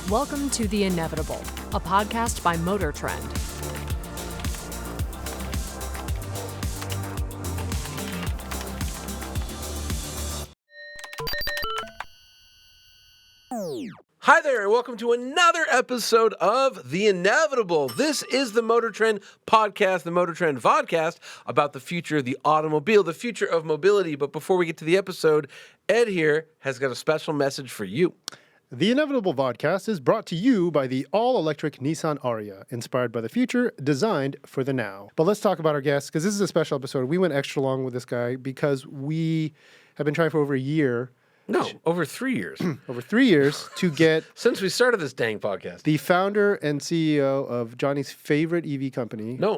Welcome to The InEVitable, a podcast by Motortrend. Hi there, and welcome to another episode of The InEVitable. This is the Motortrend podcast, the Motortrend vodcast, about the future of the automobile, the future of mobility. But before we get to the episode, Ed here has got a special message for you. The InEVitable vodcast is brought to you by the all-electric Nissan Ariya, inspired by the future, designed for the now. But let's talk about our guests, because this is a special episode. We went extra long with this guy because we have been trying for over a year. No, over 3 years. Over 3 years to get Since we started this dang podcast. the founder and CEO of Jonny's favorite EV company. No.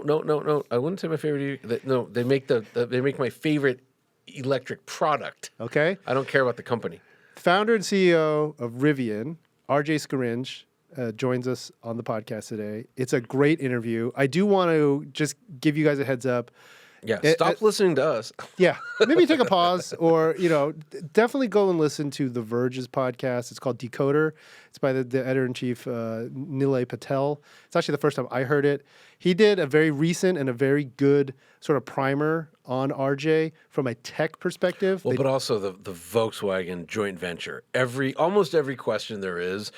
I wouldn't say my favorite. No, they make my favorite electric product. Okay. I don't care about the company. Founder and CEO of Rivian, RJ Scaringe, joins us on the podcast today. It's a great interview. I do want to just give you guys a heads up. Yeah, stop listening to us. Yeah, maybe take a pause or, definitely go and listen to The Verge's podcast. It's called Decoder. It's by the editor-in-chief, Nilay Patel. It's actually the first time I heard it. He did a very recent and a very good sort of primer on RJ from a tech perspective. Well, but also the Volkswagen joint venture. Almost every question there is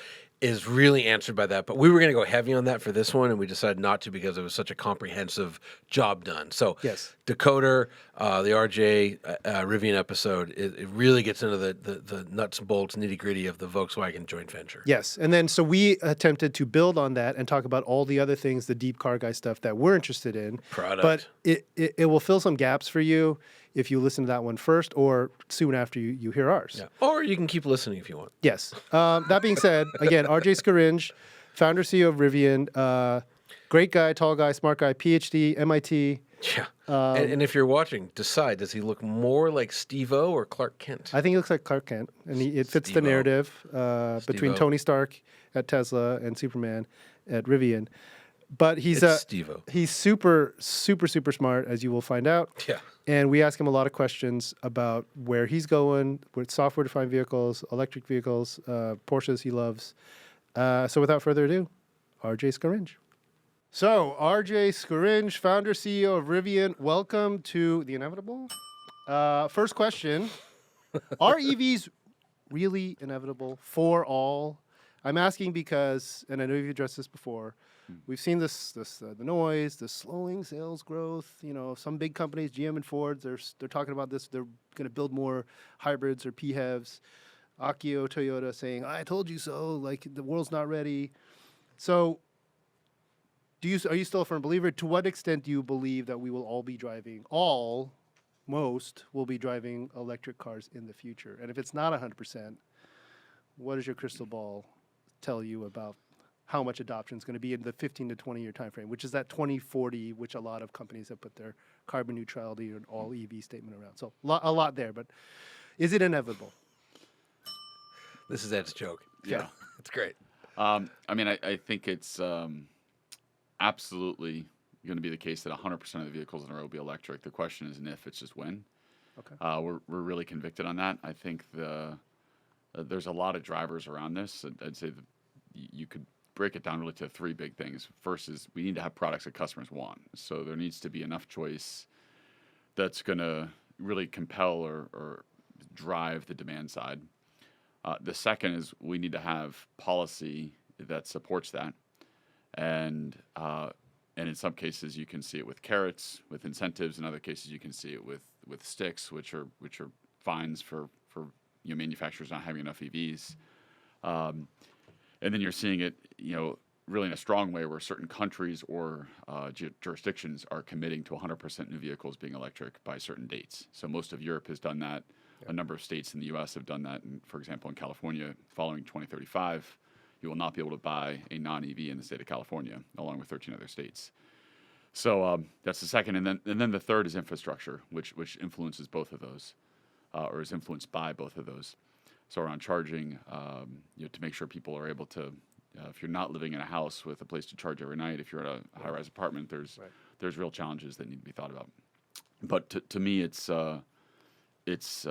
really answered by that. But we were going to go heavy on that for this one, and we decided not to because it was such a comprehensive job done. So yes. Decoder, the RJ Rivian episode, it really gets into the nuts and bolts, nitty-gritty of the Volkswagen joint venture. Yes. And then so we attempted to build on that and talk about all the other things, the deep car guy stuff that we're interested in. Product. But it will fill some gaps for you if you listen to that one first or soon after you hear ours. Yeah. Or you can keep listening if you want. Yes. That being said, again, RJ Scaringe, founder, CEO of Rivian, great guy, tall guy, smart guy, PhD, MIT. Yeah. And if you're watching, decide, does he look more like Steve-O or Clark Kent? I think he looks like Clark Kent, and it fits the narrative between Tony Stark at Tesla and Superman at Rivian. But he's super, super, super smart, as you will find out. Yeah. And we ask him a lot of questions about where he's going with software-defined vehicles, electric vehicles, Porsches he loves. So without further ado, RJ Scaringe. So RJ Scaringe, founder, CEO of Rivian, welcome to The InEVitable. First question, are EVs really inevitable for all? I'm asking because, and I know you've addressed this before, we've seen the noise, the slowing sales growth. Some big companies, GM and Ford, they're talking about this. They're going to build more hybrids or PHEVs. Akio Toyota saying, "I told you so." Like the world's not ready. So, are you still a firm believer? To what extent do you believe that we will all be driving? Most will be driving electric cars in the future. And if it's not 100%, what does your crystal ball tell you about how much adoption is going to be in the 15 to 20 year time frame, which is that 2040, which a lot of companies have put their carbon neutrality and all EV statement around. So a lot there, but is it inevitable? This is Ed's joke. Yeah. It's great. I think it's absolutely going to be the case that 100% of the vehicles on the road will be electric. The question isn't if, it's just when. Okay. We're really convicted on that. I think there's a lot of drivers around this. I'd say you could break it down really to three big things. First is we need to have products that customers want. So there needs to be enough choice that's going to really compel or drive the demand side. The second is we need to have policy that supports that. And in some cases you can see it with carrots, with incentives. In other cases you can see it with sticks, which are fines for manufacturers not having enough EVs. And then you're seeing it, really in a strong way where certain countries or jurisdictions are committing to 100% new vehicles being electric by certain dates. So most of Europe has done that. Yeah. A number of states in the U.S. have done that. And for example, in California, following 2035, you will not be able to buy a non-EV in the state of California, along with 13 other states. So that's the second. And then the third is infrastructure, which influences both of those, or is influenced by both of those. So around charging, to make sure people are able to, if you're not living in a house with a place to charge every night, if you're at a high-rise apartment, there's real challenges that need to be thought about. But to me, it's there's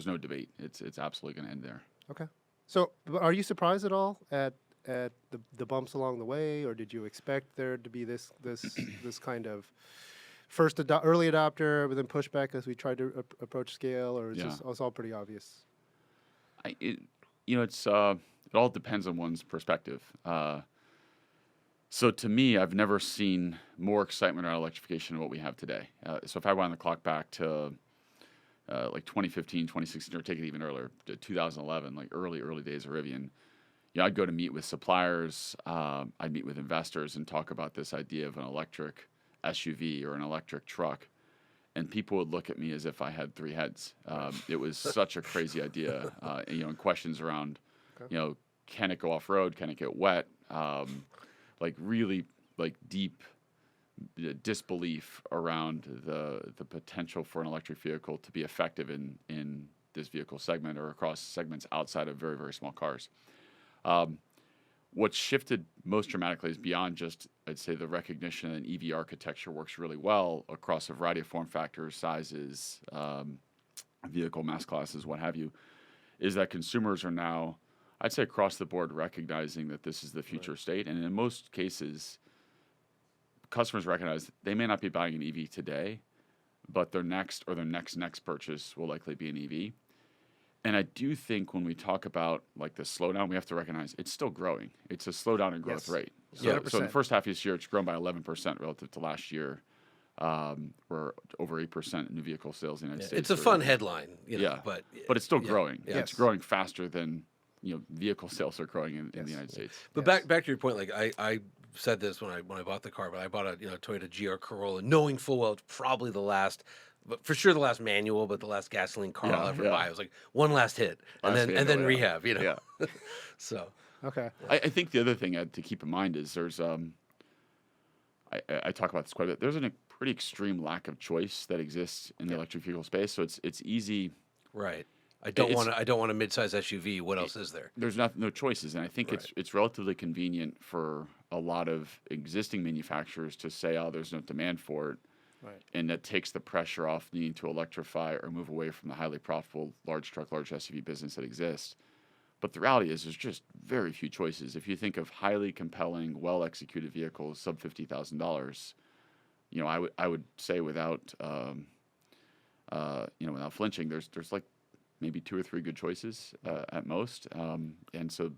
no debate. It's absolutely going to end there. Okay. So, are you surprised at all at the bumps along the way, or did you expect there to be this kind of early adopter, but then pushback as we tried to approach scale, or it's all pretty obvious? It's it all depends on one's perspective. So to me, I've never seen more excitement around electrification than what we have today. So if I wind the clock back to like 2015, 2016, or take it even earlier, to 2011, like early days of Rivian, I'd go to meet with suppliers, I'd meet with investors and talk about this idea of an electric SUV or an electric truck, and people would look at me as if I had three heads. It was such a crazy idea, and questions around, can it go off road? Can it get wet? Like really like deep disbelief around the potential for an electric vehicle to be effective in this vehicle segment or across segments outside of very, very small cars. What's shifted most dramatically is beyond just, I'd say, the recognition that an EV architecture works really well across a variety of form factors, sizes, vehicle mass classes, what have you, is that consumers are now, I'd say, across the board recognizing that this is the future state. And in most cases, customers recognize they may not be buying an EV today, but their next purchase will likely be an EV. And I do think when we talk about like the slowdown, we have to recognize it's still growing. It's a slowdown in growth rate. So in the first half of this year, it's grown by 11% relative to last year. We're over 8% in new vehicle sales in the United States. It's a fun headline, but it's still growing. Yeah. It's growing faster than vehicle sales are growing in the United States. But back to your point, like I said this when I bought the car, but I bought a Toyota GR Corolla, knowing full well it's probably the last. But for sure, the last manual, but the last gasoline car I'll ever buy. It was like one last hit, and then rehab. Yeah. So okay. I think the other thing to keep in mind is there's I talk about this quite a bit. There's a pretty extreme lack of choice that exists in the electric vehicle space. So it's easy. Right. I don't want a midsize SUV. What else is there? There's no choices, and I think it's relatively convenient for a lot of existing manufacturers to say, "Oh, there's no demand for it." Right. And that takes the pressure off needing to electrify or move away from the highly profitable large truck, large SUV business that exists. But the reality is there's just very few choices. If you think of highly compelling, well-executed vehicles, sub $50,000, I would say without flinching, there's like maybe two or three good choices at most. And so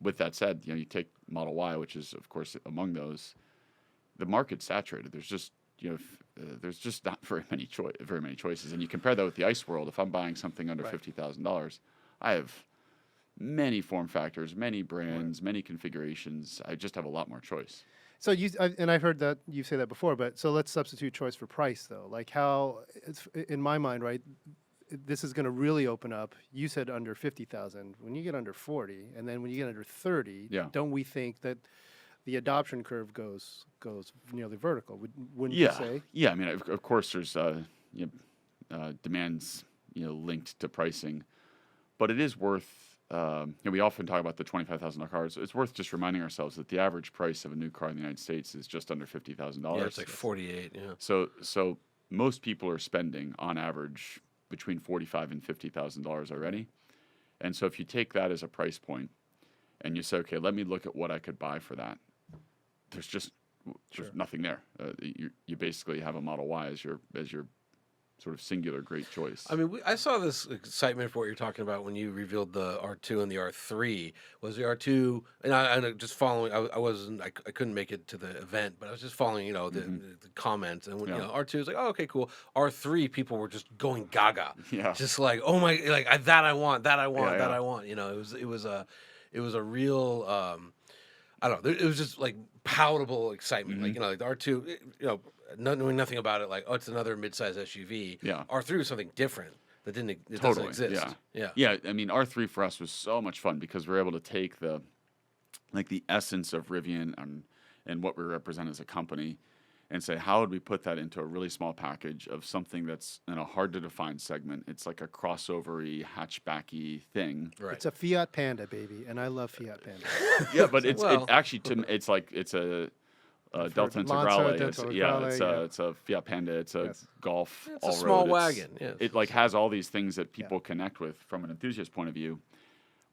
with that said, you take Model Y, which is of course among those, the market's saturated. There's just not very many choices. And you compare that with the ICE world. If I'm buying something under $50,000, I have many form factors, many brands, many configurations. I just have a lot more choice. So and I've heard that you say that before, but so let's substitute choice for price though. Like how, it's, in my mind, right, this is going to really open up. You said under 50,000. When you get under 40, and then when you get under 30, don't we think that the adoption curve goes nearly vertical? Wouldn't you say? Yeah. I mean, of course, there's demands linked to pricing, but it is worth. We often talk about the $25,000 cars. It's worth just reminding ourselves that the average price of a new car in the United States is just under $50,000. Yeah, it's like 48. Yeah. So most people are spending on average between $45,000 and $50,000 already, and so if you take that as a price point, and you say, okay, let me look at what I could buy for that. There's nothing there. You basically have a Model Y as your sort of singular great choice. I mean, I saw this excitement for what you're talking about when you revealed the R2 and the R3. Was the R2, and I just following. I couldn't make it to the event, but I was just following, the comments, and when R2 was like, oh, okay, cool. R3, people were just going gaga, just like, oh my, like that I want. I want. It was a real. I don't know. It was just like palatable excitement. Mm-hmm. Like the R2, knowing nothing about it, like, oh, it's another midsize SUV. Yeah. R3 was something different that doesn't exist. Yeah. I mean, R3 for us was so much fun because we're able to take the essence of Rivian and what we represent as a company, and say, how would we put that into a really small package of something that's in a hard to define segment? It's like a crossover-y, hatchbacky thing. Right. It's a Fiat Panda, baby, and I love Fiat Panda. Yeah, but it's a Delta Integrale. It's a Fiat Panda. It's a Golf. It's a small wagon. Yeah. It has all these things that people connect with from an enthusiast point of view.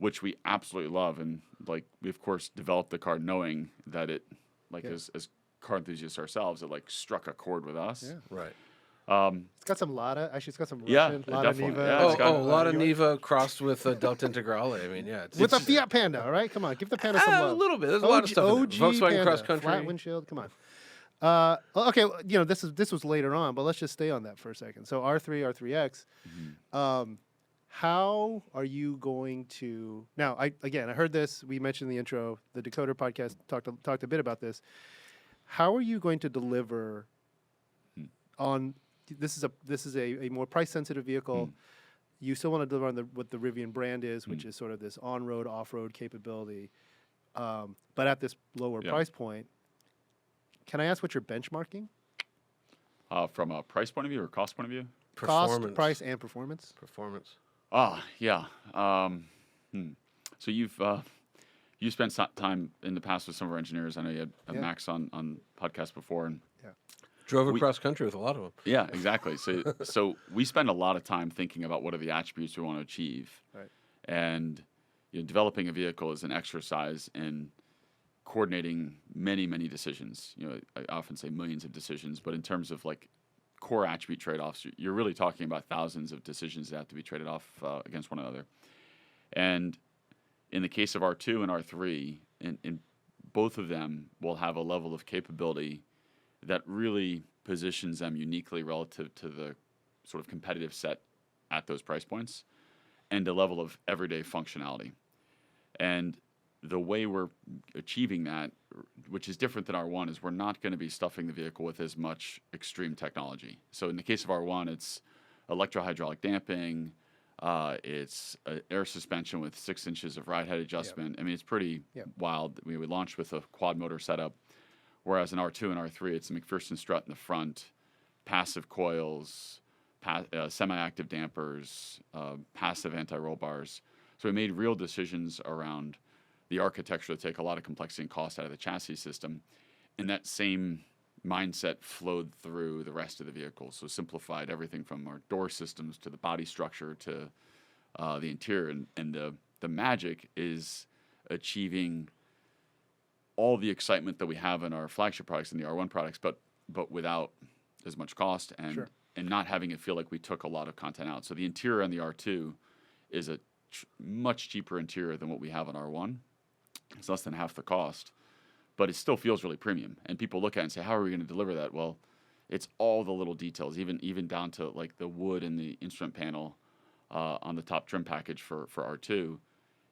which we absolutely love. And like we of course developed the car knowing that it, like as car enthusiasts ourselves, it like struck a chord with us. Yeah. Right. It's got some Lada. Actually, it's got some Yeah, Russian Lada definitely. Niva. Yeah, it's got- A lot of Niva crossed with Delta Integrale. I mean, yeah. With a Fiat Panda, all right? Come on, give the Panda some love. A little bit. There's a lot of stuff in there. Volkswagen Panda, Cross Country. flat windshield. Come on. Okay, this was later on, but let's just stay on that for a second. So R3, R3X. How are you going to now? I heard this. We mentioned in the intro. The Decoder podcast talked a bit about this. How are you going to deliver on? This is a more price sensitive vehicle. You still want to deliver on what the Rivian brand is, which is sort of this on-road, off-road capability, but at this lower price point. Can I ask what you're benchmarking? From a price point of view or cost point of view? Cost, price, and performance. Performance. Yeah. So you've spent some time in the past with some of our engineers. I know you had Max on podcast before, and Drove across country with a lot of them. yeah, exactly. So we spend a lot of time thinking about what are the attributes we want to achieve, Right. and developing a vehicle is an exercise in coordinating many decisions. I often say millions of decisions, but in terms of like core attribute trade-offs, you're really talking about thousands of decisions that have to be traded off against one another. And in the case of R2 and R3, in both of them will have a level of capability that really positions them uniquely relative to the sort of competitive set at those price points, and a level of everyday functionality. And the way we're achieving that, which is different than R1, is we're not going to be stuffing the vehicle with as much extreme technology. So in the case of R1, it's electro-hydraulic damping, it's air suspension with 6 inches of ride height adjustment. I mean, it's pretty wild. We launched with a quad motor setup, whereas in R2 and R3, it's a McPherson strut in the front, passive coils, semi-active dampers, passive anti-roll bars. So we made real decisions around the architecture to take a lot of complexity and cost out of the chassis system. And that same mindset flowed through the rest of the vehicle. So simplified everything from our door systems to the body structure to the interior. And the magic is achieving all the excitement that we have in our flagship products and the R1 products, but without as much cost and not having it feel like we took a lot of content out. So the interior on the R2 is a much cheaper interior than what we have on R1. It's less than half the cost, but it still feels really premium. And people look at it and say, how are we going to deliver that? Well, it's all the little details, even down to like the wood in the instrument panel on the top trim package for R2.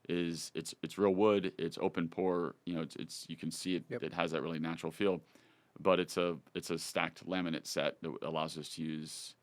It's real wood. It's open pore. It's you can see it. It has that really natural feel, but it's a stacked laminate set that allows us to use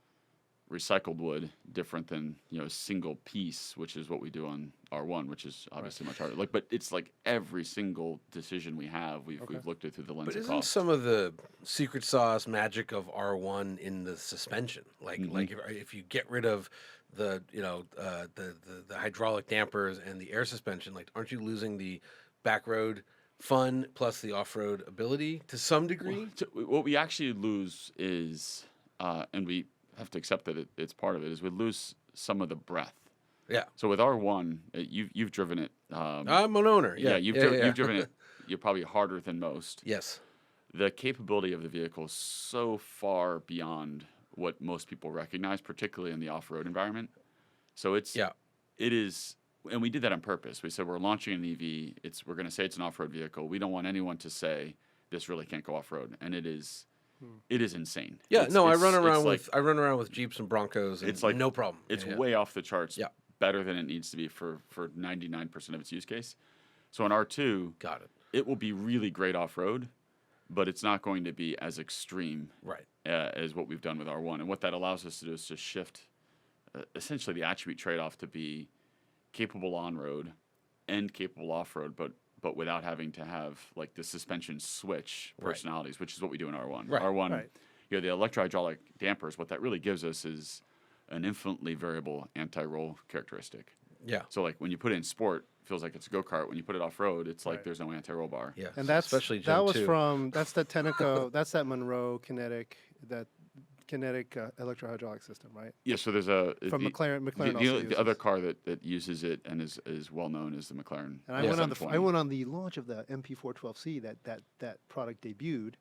recycled wood, different than a single piece, which is what we do on R1, which is obviously much harder. But it's like every single decision we have, we've looked at through the lens But of isn't cost. some of the secret sauce magic of R1 in the suspension? Like if you get rid of the the hydraulic dampers and the air suspension, like aren't you losing the back road fun plus the off road ability to some degree? What we actually lose is, and we have to accept that it's part of it, is we lose some of the breadth. Yeah. So with R1, you've driven it. I'm an owner. Yeah. You've driven it. You're probably harder than most. Yes. The capability of the vehicle is so far beyond what most people recognize, particularly in the off-road environment. So it is, and we did that on purpose. We said we're launching an EV. We're going to say it's an off-road vehicle. We don't want anyone to say this really can't go off-road, and it is. It is insane. Yeah, I run it's around with Jeeps and Broncos, and it's like no problem. It's way off the charts. Yeah. Better than it needs to be for 99% of its use case. So on R2, it will be really great off-road, but it's not going to be as extreme as what we've done with R1. And what that allows us to do is to shift essentially the attribute trade-off to be capable on-road and capable off-road, but without having to have like the suspension switch personalities, which is what we do in R1. R1, the electro-hydraulic dampers, what that really gives us is an infinitely variable anti-roll characteristic. Yeah. So like when you put it in sport, it feels like it's a go-kart. When you put it off-road, it's like there's no anti-roll bar. Yeah. And that's especially that's the Tenneco, that's that Monroe kinetic that kinetic electrohydraulic system, right? Yeah, so there's From McLaren. McLaren the, also the uses. other car that uses it and is well known is the McLaren. And I went on the launch of the MP412C that product debuted.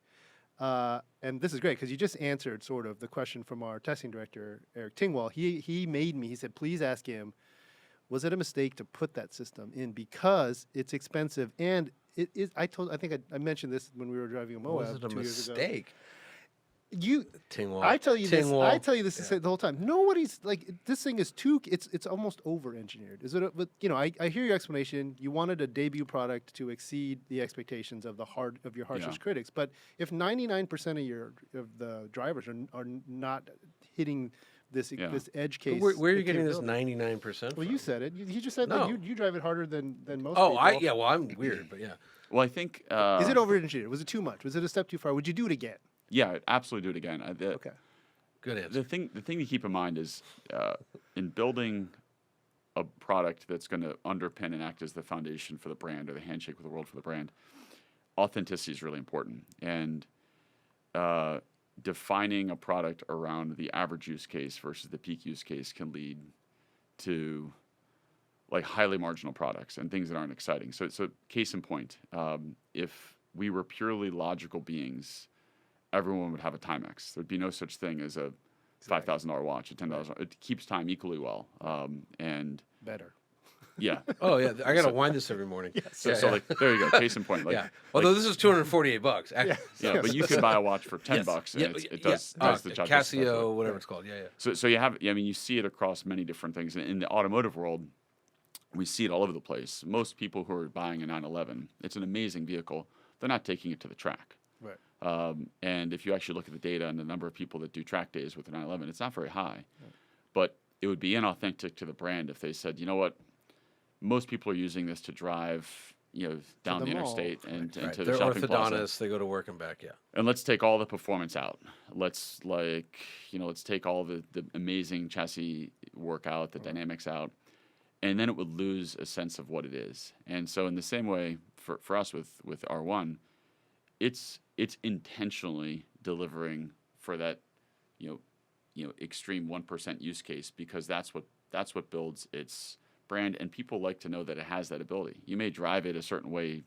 And this is great because you just answered sort of the question from our testing director, Eric Tingwall. He said, please ask him, was it a mistake to put that system in because it's expensive and it is. I think I mentioned this when we were driving a Moab. Was it a 2 years ago. mistake? Tingwall. I tell you this. Tingwall. I tell you this the whole time. Nobody's like this thing is too. It's almost over-engineered. Is it? But I hear your explanation. You wanted a debut product to exceed the expectations of your harshest critics. But if 99% of the drivers are not hitting this edge case, Where are you getting this 99%? Well, you said it. You just said No. that you drive it harder than most. Oh, people. well, I'm weird, but yeah. Well, I think Is it over-engineered? Was it too much? Was it a step too far? Would you do it again? yeah, I'd absolutely do it again. Okay. Good answer. The thing to keep in mind is in building a product that's going to underpin and act as the foundation for the brand or the handshake with the world for the brand, authenticity is really important. And defining a product around the average use case versus the peak use case can lead to like highly marginal products and things that aren't exciting. So case in point, if we were purely logical beings, everyone would have a Timex. There'd be no such thing as a $5,000 watch, a $10. It keeps time equally well, and Better. yeah. Oh yeah, I gotta wind this every morning. So like there you go. Case in point. Like, Yeah. Although this is $248. yeah, but you could buy a watch for $10 and it does the job. Casio, whatever it's called. Yeah. So you have. I mean, you see it across many different things. In the automotive world, we see it all over the place. Most people who are buying a 911, it's an amazing vehicle. They're not taking it to the track. Right. And if you actually look at the data and the number of people that do track days with the 911, it's not very high. Right. But it would be inauthentic to the brand if they said, you know what, most people are using this to drive, down the interstate and to the They're shopping plaza. orthodontists. They go to work and back. Yeah. And let's take all the performance out. Let's take all the amazing chassis work out, the dynamics out, and then it would lose a sense of what it is. And so in the same way, for us with R1, it's intentionally delivering for that, extreme 1% use case because that's what builds its brand, and people like to know that it has that ability. You may drive it a certain way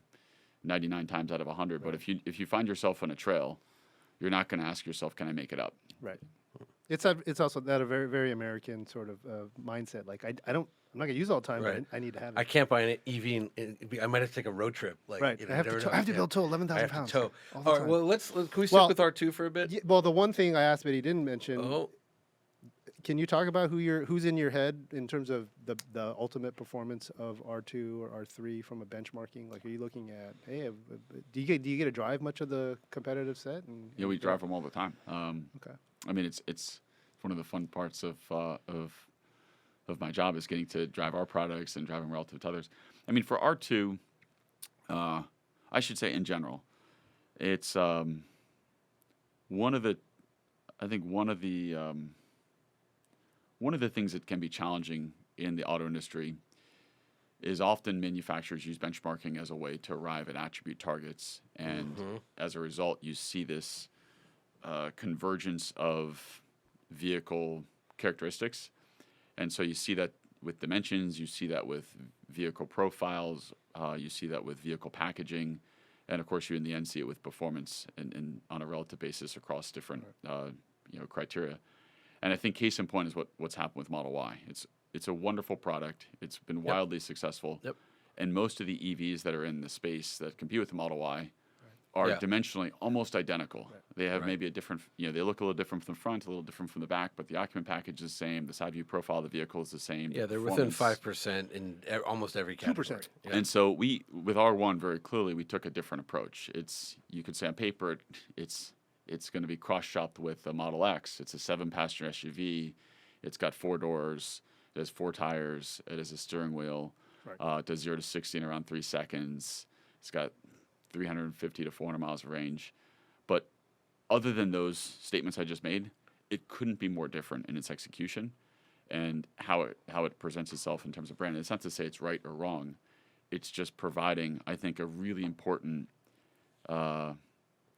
99 times out of 100, but if you find yourself on a trail, you're not going to ask yourself, can I make it up? Right. It's also that a very, very American sort of mindset. Like I'm not going to use it all the time, but I need to have it. I can't buy an EV. I might have to take a road trip. Like, right. I have to be able to tow 11,000 pounds. All right. Well, can we stick with R2 for a bit? Yeah, well, the one thing I asked but he didn't mention. Oh. Can you talk about who's in your head in terms of the ultimate performance of R2 or R3 from a benchmarking? Like, are you looking at do you get to drive much of the competitive set? Yeah, we drive them all the time. Okay. I mean, it's one of the fun parts of my job is getting to drive our products and driving relative to others. I mean, for R2, I should say in general, it's one of the things that can be challenging in the auto industry is often manufacturers use benchmarking as a way to arrive at attribute targets. And as a result, you see this convergence of vehicle characteristics. And so you see that with dimensions, you see that with vehicle profiles, you see that with vehicle packaging, and of course you in the end see it with performance and on a relative basis across different criteria. And I think case in point is what's happened with Model Y. It's a wonderful product. It's been wildly successful. Yep. And most of the EVs that are in the space that compete with the Model Y are dimensionally almost identical. Right. They have maybe a different, they look a little different from the front, a little different from the back, but the occupant package is the same. The side view profile of the vehicle is the same. Yeah, they're within 5% in almost every category. 2%. Yeah. And so with R1, very clearly, we took a different approach. You could say on paper, it's going to be cross-shopped with the Model X. It's a 7-passenger SUV. It's got 4 doors. It has 4 tires. It has a steering wheel. Right. It does 0 to 60 in around 3 seconds. It's got 350 to 400 miles of range. But other than those statements I just made, it couldn't be more different in its execution and how it presents itself in terms of brand. And it's not to say it's right or wrong. It's just providing, I think, a really important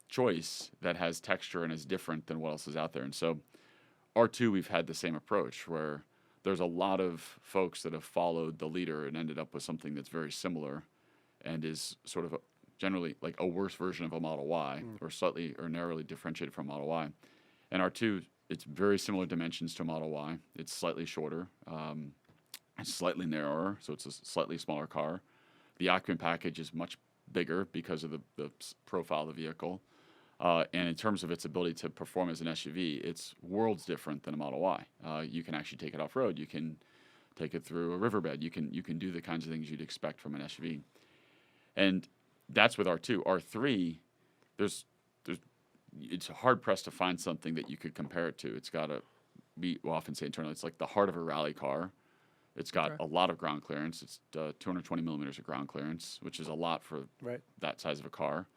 choice that has texture and is different than what else is out there. And so R2, we've had the same approach where there's a lot of folks that have followed the leader and ended up with something that's very similar and is sort of generally like a worse version of a Model Y or slightly or narrowly differentiated from Model Y. And R2, it's very similar dimensions to Model Y. It's slightly shorter. It's slightly narrower, so it's a slightly smaller car. The occupant package is much bigger because of the profile of the vehicle. And in terms of its ability to perform as an SUV, it's worlds different than a Model Y. You can actually take it off-road. You can take it through a riverbed. You can do the kinds of things you'd expect from an SUV. And that's with R2. R3, it's hard-pressed to find something that you could compare it to. It's got to be, we'll often say internally, it's like the heart of a rally car. It's got a lot of ground clearance. It's 220 millimeters of ground clearance, which is a lot for that size of a car.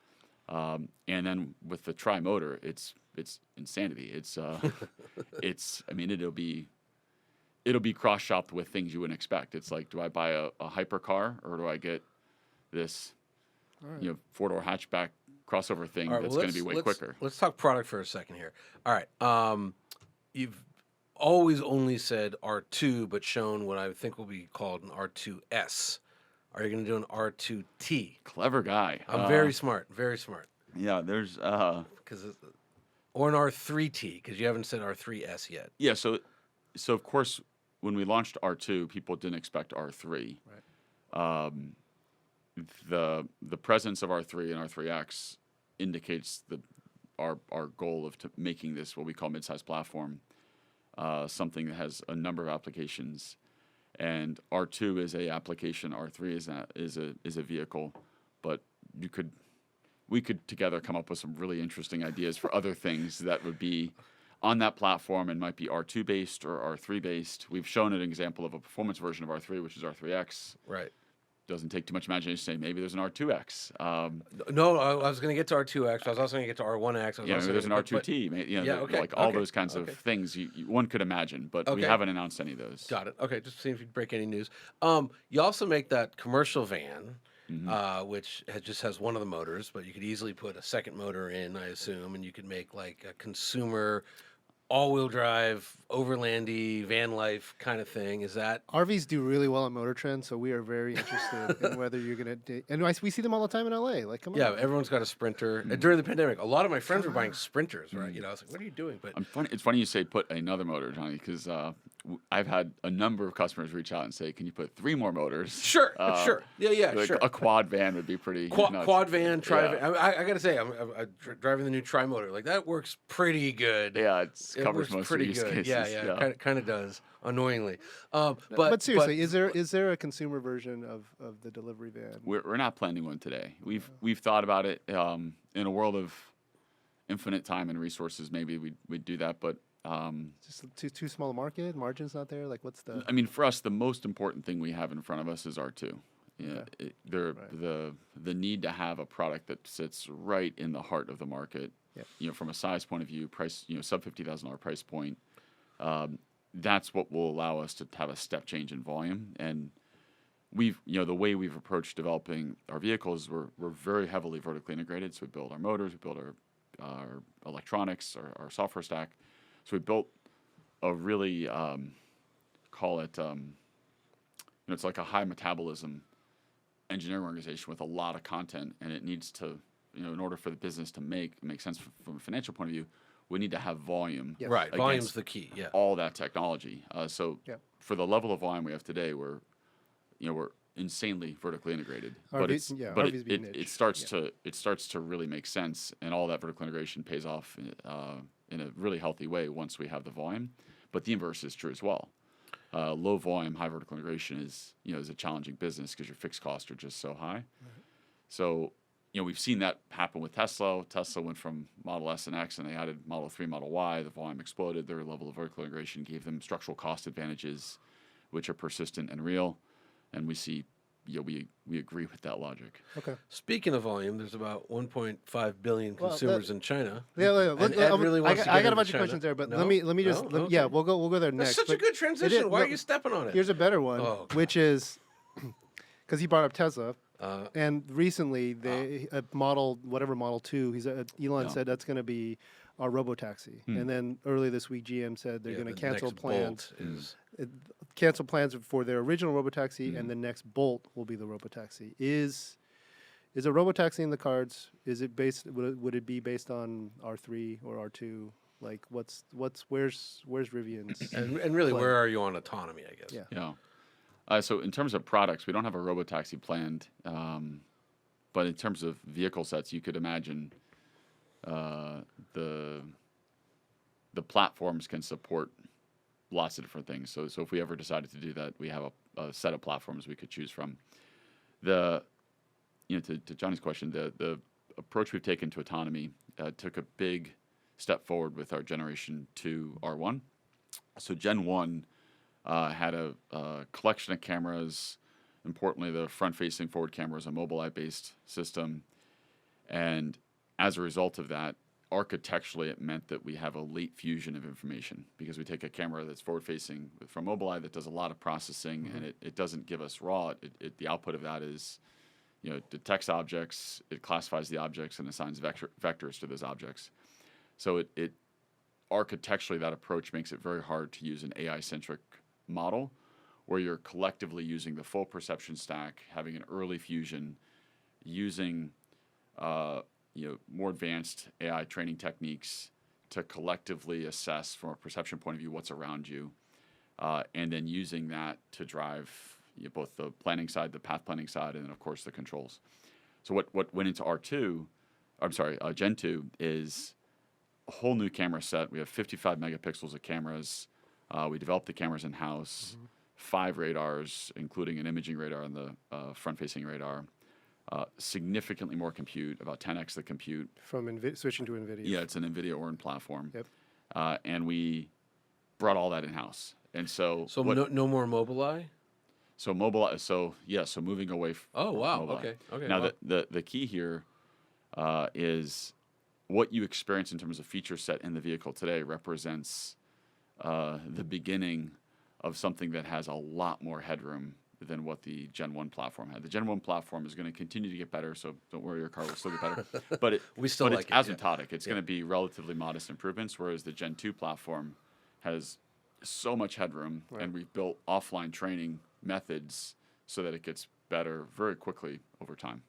And then with the tri-motor, it's insanity. It's I mean, it'll be cross-shopped with things you wouldn't expect. It's like, do I buy a hypercar or do I get this, four-door hatchback crossover thing that's going to be way quicker? Let's talk product for a second here. All right. You've always only said R2, but shown what I think will be called an R2S. Are you going to do an R2T? Clever guy. I'm very smart. Very smart. Yeah, there's or an R3T, because you haven't said R3S yet. Yeah, so of course when we launched R2, people didn't expect R3. Right. The presence of R3 and R3X indicates our goal of making this what we call mid-size platform, something that has a number of applications. And R2 is a application, R3 is a vehicle, but we could together come up with some really interesting ideas for other things that would be on that platform and might be R2 based or R3 based. We've shown an example of a performance version of R3, which is R3X. Right. Doesn't take too much imagination to say maybe there's an R2X. No, I was going to get to R2X. I was also going to get to R1X. Maybe there's an R2T. Like all those kinds of things one could imagine, but we haven't announced any of those. Got it. Okay, just seeing if you break any news. You also make that commercial van, which just has one of the motors, but you could easily put a second motor in, I assume, and you could make like a consumer all-wheel drive, overlandy, van life kind of thing. Is that RVs do really well on Motortrend, so we are very interested in whether you're gonna. And we see them all the time in LA. Like, come on. Yeah, everyone's got a Sprinter. During the pandemic, a lot of my friends were buying Sprinters, right? I was like, "What are you doing?" But it's funny you say put another motor, Jonny, because I've had a number of customers reach out and say, "Can you put 3 more motors?" Sure, sure, yeah, like sure. A quad van would be pretty. Quad van, tri van. I gotta say, I'm driving the new tri motor. Like that works pretty good. Yeah, it covers most of the use cases. Yeah. Kind of does, annoyingly. But seriously, is there a consumer version of the delivery van? We're not planning one today. We've thought about it. In a world of infinite time and resources, maybe we'd do that, but just too small a market, margins not there. Like, what's the? I mean, for us, the most important thing we have in front of us is R2. Yeah, the need to have a product that sits right in the heart of the market. Yep. From a size point of view, price, sub $50,000 price point. That's what will allow us to have a step change in volume. And the way we've approached developing our vehicles, we're very heavily vertically integrated. So we build our motors, we build our electronics, our software stack. So we built a really, call it, it's like a high metabolism engineering organization with a lot of content, and it needs to, in order for the business to make sense from a financial point of view, we need to have volume. Yes. Right, volume's the key. Yeah, all that technology. For the level of volume we have today, we're insanely vertically integrated. It starts to really make sense, and all that vertical integration pays off in a really healthy way once we have the volume. But the inverse is true as well. Low volume, high vertical integration is a challenging business because your fixed costs are just so high. Right. So we've seen that happen with Tesla. Tesla went from Model S and X, and they added Model 3, Model Y. The volume exploded. Their level of vertical integration gave them structural cost advantages, which are persistent and real. And we see, we agree with that logic. Okay. Speaking of volume, there's about 1.5 billion consumers in China. Yeah. I got a bunch of questions there, but no? let me just Okay. we'll go there next. That's such a good transition. Why are you stepping on it? Here's a better one, Oh, which is because he brought up Tesla. And recently, whatever Model 2, Elon said that's going to be our RoboTaxi. And then earlier this week, GM said they're going to cancel plans. Cancel plans for their original RoboTaxi, and the next Bolt will be the RoboTaxi. Is a RoboTaxi in the cards? Is it based? Would it be based on R3 or R2? Like, where's Rivian's? And really, where are you on autonomy? I guess. Yeah. So in terms of products, we don't have a RoboTaxi planned, but in terms of vehicle sets, you could imagine the platforms can support lots of different things. So if we ever decided to do that, we have a set of platforms we could choose from. To Jonny's question, the approach we've taken to autonomy took a big step forward with our Generation 2 R1. So Gen 1 had a collection of cameras. Importantly, the front-facing forward camera is a Mobileye-based system. And as a result of that, architecturally, it meant that we have a late fusion of information because we take a camera that's forward-facing from Mobileye that does a lot of processing, and it doesn't give us raw. The output of that is, detects objects, it classifies the objects, and assigns vectors to those objects. So it architecturally, that approach makes it very hard to use an AI-centric model where you're collectively using the full perception stack, having an early fusion, using more advanced AI training techniques to collectively assess from a perception point of view what's around you, and then using that to drive both the planning side, the path planning side, and then of course the controls. So what went into Gen 2 is a whole new camera set. We have 55 megapixels of cameras. We developed the cameras in-house, 5 radars, including an imaging radar and the front-facing radar. Significantly more compute, about 10x the compute. From switching to NVIDIA. Yeah, it's an NVIDIA Orin platform. Yep. And we brought all that in-house. And so no more Mobileye? So Mobileye, so moving away from Mobileye. Okay. Now, the key here is what you experience in terms of feature set in the vehicle today represents the beginning of something that has a lot more headroom than what the Gen 1 platform had. The Gen 1 platform is going to continue to get better, so don't worry, your car will still get better. But it's asymptotic. It's going to be relatively modest improvements, whereas the Gen 2 platform has so much headroom, and we've built offline training methods so that it gets better very quickly over time.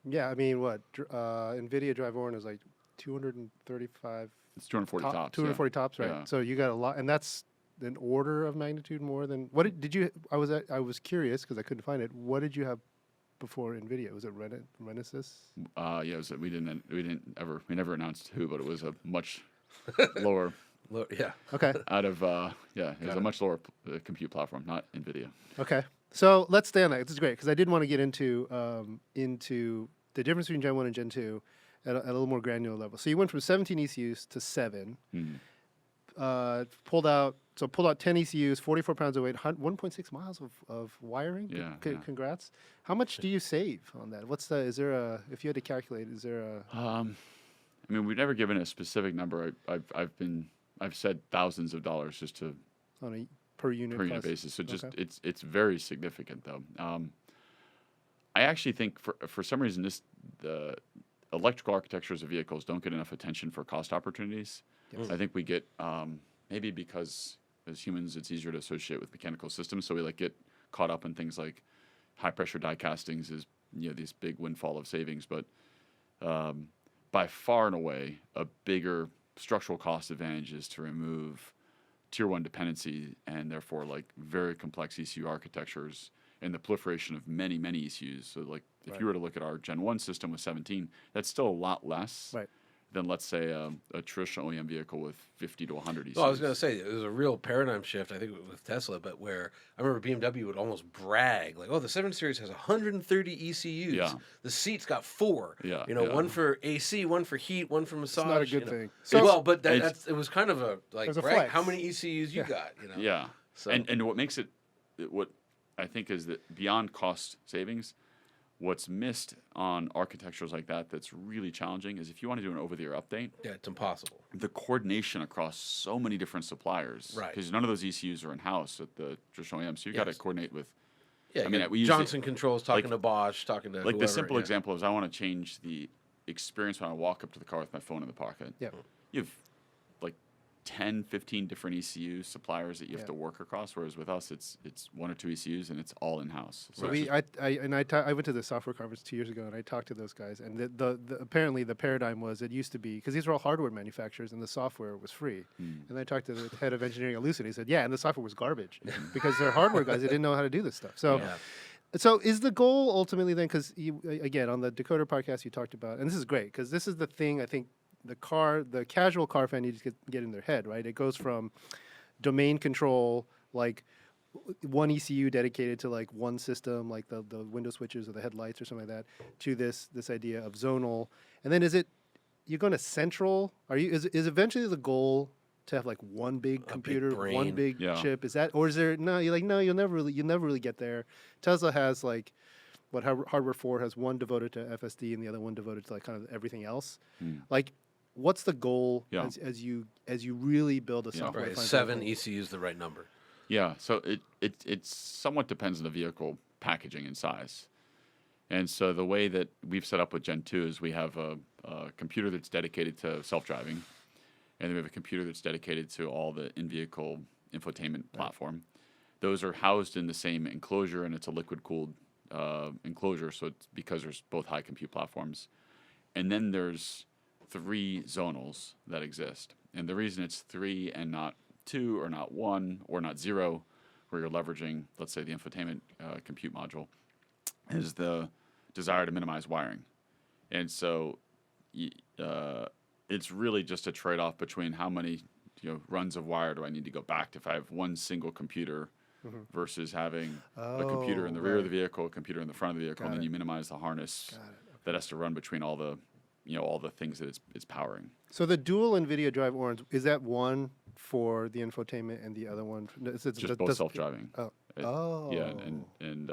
Yeah, I mean, NVIDIA Drive Orin is like 235. It's 240 tops. 240 tops, right? Yeah. So you got a lot, and that's an order of magnitude more than did you? I was curious because I couldn't find it. What did you have before NVIDIA? Was it Renesas? We never announced who, but it was a much lower. Okay. It was a much lower compute platform, not NVIDIA. Okay. So let's stay on that. This is great because I did want to get into the difference between Gen 1 and Gen 2 at a little more granular level. So you went from 17 ECUs to 7. Pulled out 10 ECUs, 44 pounds of weight, 1.6 miles of wiring. Yeah. Congrats. How much do you save on that? If you had to calculate, is there a? I mean, we've never given a specific number. I've said thousands of dollars just to on a per unit basis. So it's very significant though. I actually think for some reason the electrical architectures of vehicles don't get enough attention for cost opportunities. Yes. I think we get maybe because as humans it's easier to associate with mechanical systems, so we get caught up in things like high pressure die castings is this big windfall of savings, but by far and away a bigger structural cost advantage is to remove tier 1 dependency and therefore very complex ECU architectures and the proliferation of many ECUs. So if you were to look at our Gen 1 system with 17, that's still a lot less than, let's say, a traditional OEM vehicle with 50 to 100 ECUs. Well, I was going to say, it was a real paradigm shift, I think, with Tesla, but where I remember BMW would almost brag, the 7 Series has 130 ECUs. Yeah. The seat's got 4. Yeah. One for AC, one for heat, one for massage. It's not a good thing. So, but it was kind of a brag, flex. how many ECUs you got, Yeah. So. And what makes what I think is that beyond cost savings, what's missed on architectures like that's really challenging is if you want to do an over-the-air update. Yeah, it's impossible. The coordination across so many different suppliers. Right. Because none of those ECUs are in-house at the traditional OEM. So you've got to coordinate with Yeah, I mean, we use Johnson Controls talking like- to Bosch, talking to like whoever, the simple yeah. example is I want to change the experience when I walk up to the car with my phone in the pocket. Yeah. You have like 10, 15 different ECU suppliers that you have to work across, whereas with us, it's one or two ECUs and it's all in-house. So So I went to the software conference 2 years ago, and I talked to those guys, and apparently the paradigm was it used to be, because these were all hardware manufacturers, and the software was free. And I talked to the head of engineering at Lucid. He said, yeah, and the software was garbage because they're hardware guys. They didn't know how to do this stuff. So. Yeah. So is the goal ultimately then, because again, on the Decoder podcast you talked about, and this is great, because this is the thing I think the casual car fan needs to get in their head, right? It goes from domain control, like one ECU dedicated to like one system, like the window switches or the headlights or something like that, to this idea of zonal. And then you're going to central? Is eventually the goal to have like one big computer, brain. one big Yeah. chip? Is that, or is there no? You're like, no, you'll never really get there. Tesla has like what hardware 4 has one devoted to FSD and the other one devoted to like kind of everything else. Like, what's the goal as you really build a software? Right, 7 ECUs the right number. Yeah, so it somewhat depends on the vehicle packaging and size. And so the way that we've set up with Gen 2 is we have a computer that's dedicated to self-driving, and then we have a computer that's dedicated to all the in-vehicle infotainment platform. Those are housed in the same enclosure, and it's a liquid-cooled enclosure, so it's because there's both high compute platforms. And then there's 3 zonals that exist. And the reason it's 3 and not 2 or not 1 or not 0, where you're leveraging, let's say, the infotainment compute module, is the desire to minimize wiring. And so it's really just a trade-off between how many runs of wire do I need to go back to if I have one single computer versus having a computer in the rear of the vehicle, a computer in the front of the vehicle, and then you minimize the harness that has to run between all the all the things that it's powering. So the dual NVIDIA drive orange, is that one for the infotainment and the other one? Just both self-driving. Yeah, and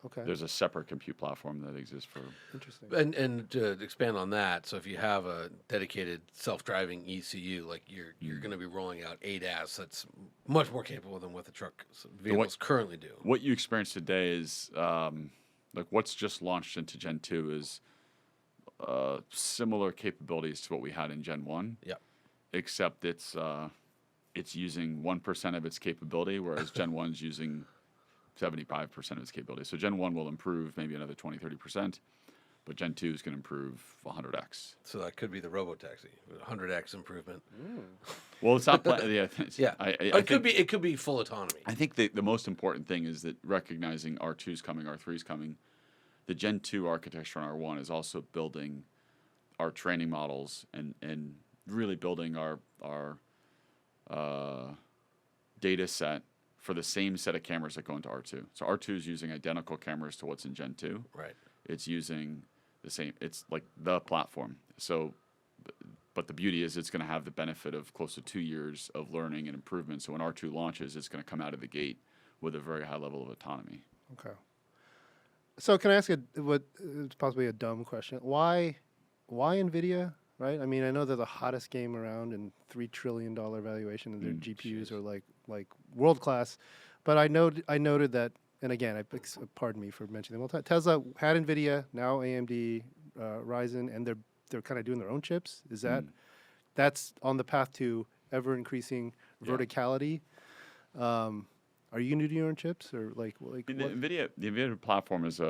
okay. there's a separate compute platform that exists for. Interesting. And to expand on that, so if you have a dedicated self-driving ECU, like you're going to be rolling out ADAS, that's much more capable than what the truck vehicles currently do. What you experience today is like what's just launched into Gen 2 is similar capabilities to what we had in Gen 1. Yep. Except it's using 1% of its capability, whereas Gen 1's using 75% of its capability. So Gen 1 will improve maybe another 20, 30%, but Gen 2 is going to improve 100x. So that could be the RoboTaxi, 100x improvement. Well, it's not. Yeah, it could be full autonomy. I think the most important thing is that recognizing R2's coming, R3's coming, the Gen 2 architecture on R1 is also building our training models and really building our data set for the same set of cameras that go into R2. So R2 is using identical cameras to what's in Gen 2. Right. It's using the same. It's like the platform. So, but the beauty is it's going to have the benefit of close to 2 years of learning and improvement. So when R2 launches, it's going to come out of the gate with a very high level of autonomy. Okay. So can I ask it's possibly a dumb question? Why NVIDIA? Right. I mean, I know they're the hottest game around, and $3 trillion valuation, and their GPUs are like world class. But I noted that, and again, pardon me for mentioning them all the time. Tesla had NVIDIA, now AMD, Ryzen, and they're kind of doing their own chips. Is that's on the path to ever increasing verticality? Are you going to do your own chips, or like the NVIDIA platform is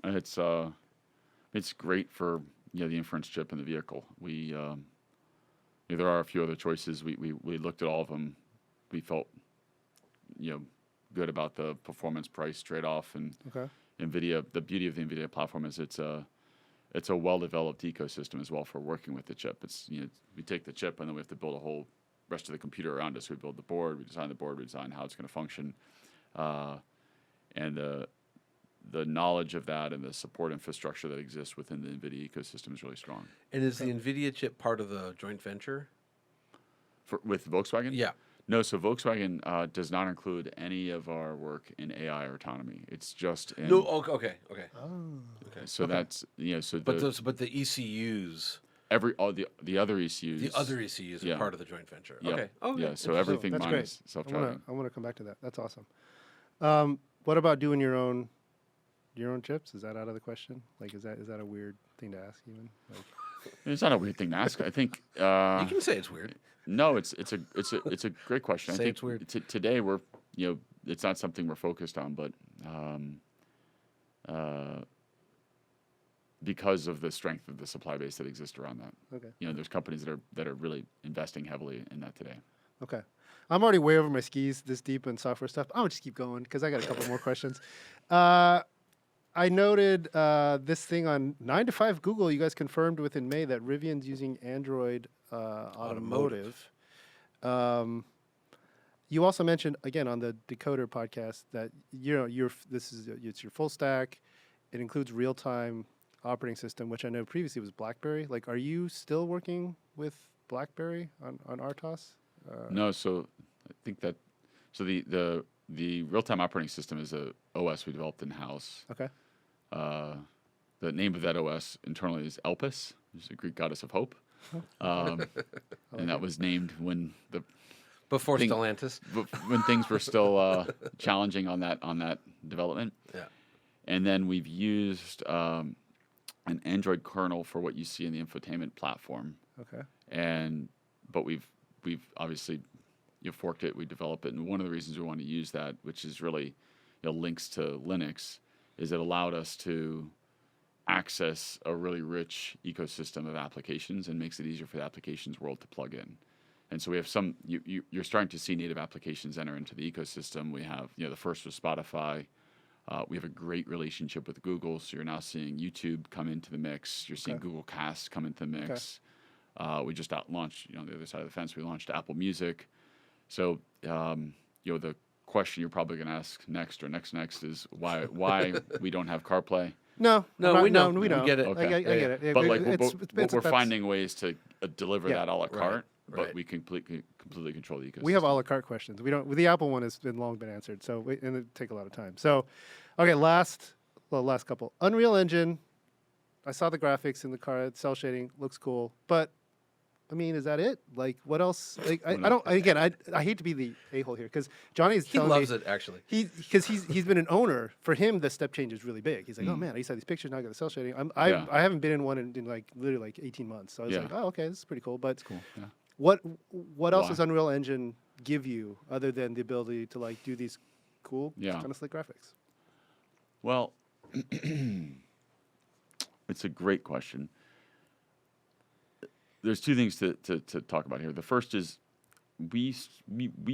it's great for the inference chip in the vehicle. We there are a few other choices. We looked at all of them. We felt good about the performance price trade off, and NVIDIA. The beauty of the NVIDIA platform is it's a well developed ecosystem as well for working with the chip. It's we take the chip and then we have to build a whole rest of the computer around us. We build the board, we design the board, we design how it's going to function, and the knowledge of that and the support infrastructure that exists within the NVIDIA ecosystem is really strong. And is the NVIDIA chip part of the joint venture? With Volkswagen? Yeah. No, so Volkswagen does not include any of our work in AI or autonomy. It's just in... No, okay. Oh. Okay. So that's, so but the ECUs... all the other ECUs... The other ECUs are part of the joint venture. Yeah. Okay. Okay. Yeah, so everything That's minus great. self-driving. I want to come back to that. That's awesome. What about doing your own chips? Is that out of the question? Like, is that a weird thing to ask even? Like, It's not a weird thing to ask. I think You can say it's weird. no, it's a great question. I Say think it's weird. Today we're it's not something we're focused on, but because of the strength of the supply base that exists around that. okay. There's companies that are really investing heavily in that today. Okay. I'm already way over my skis this deep in software stuff. I'm going to just keep going because I got a couple more questions. I noted this thing on 9 to 5 Google. You guys confirmed within May that Rivian's using Android Automotive. You also mentioned, again, on the Decoder podcast that, it's your full stack. It includes real-time operating system, which I know previously was BlackBerry. Like, are you still working with BlackBerry on RTOS? No, so I think that the real-time operating system is a OS we developed in-house. Okay. The name of that OS internally is Elpis, which is a Greek goddess of hope, and that was named when Before Stellantis. when things were still challenging on that development. Yeah. And then we've used an Android kernel for what you see in the infotainment platform. Okay. But we've obviously forked it, we developed it, and one of the reasons we want to use that, which is really links to Linux, is it allowed us to access a really rich ecosystem of applications and makes it easier for the applications world to plug in. And so we have you're starting to see native applications enter into the ecosystem. We have, the first was Spotify. We have a great relationship with Google, so you're now seeing YouTube come into the mix. You're seeing Google Cast come into the mix. We just launched, on the other side of the fence, we launched Apple Music. So, the question you're probably going to ask next is why we don't have CarPlay. No, we know. We don't. We get it. Okay. I get it. But we're finding ways to deliver that a la carte, but right. we completely control the ecosystem. We have a la carte questions. We don't. The Apple one has long been answered. So and it take a lot of time. So, okay. Last couple. Unreal Engine. I saw the graphics in the car. Cell shading looks cool, but I mean, is that it? Like, what else? Like, I don't. Again, I hate to be the a-hole here because Johnny's telling me He loves it actually. Because he's been an owner. For him, the step change is really big. He's like, oh man, I used to have these pictures. Now I got the cell shading. I haven't been in one in like literally like 18 months. So I was like, oh okay, this is pretty cool. But It's cool. Yeah. what else does Unreal Engine give you other than the ability to like do these cool kind of slick graphics? Well, it's a great question. There's two things to talk about here. The first is we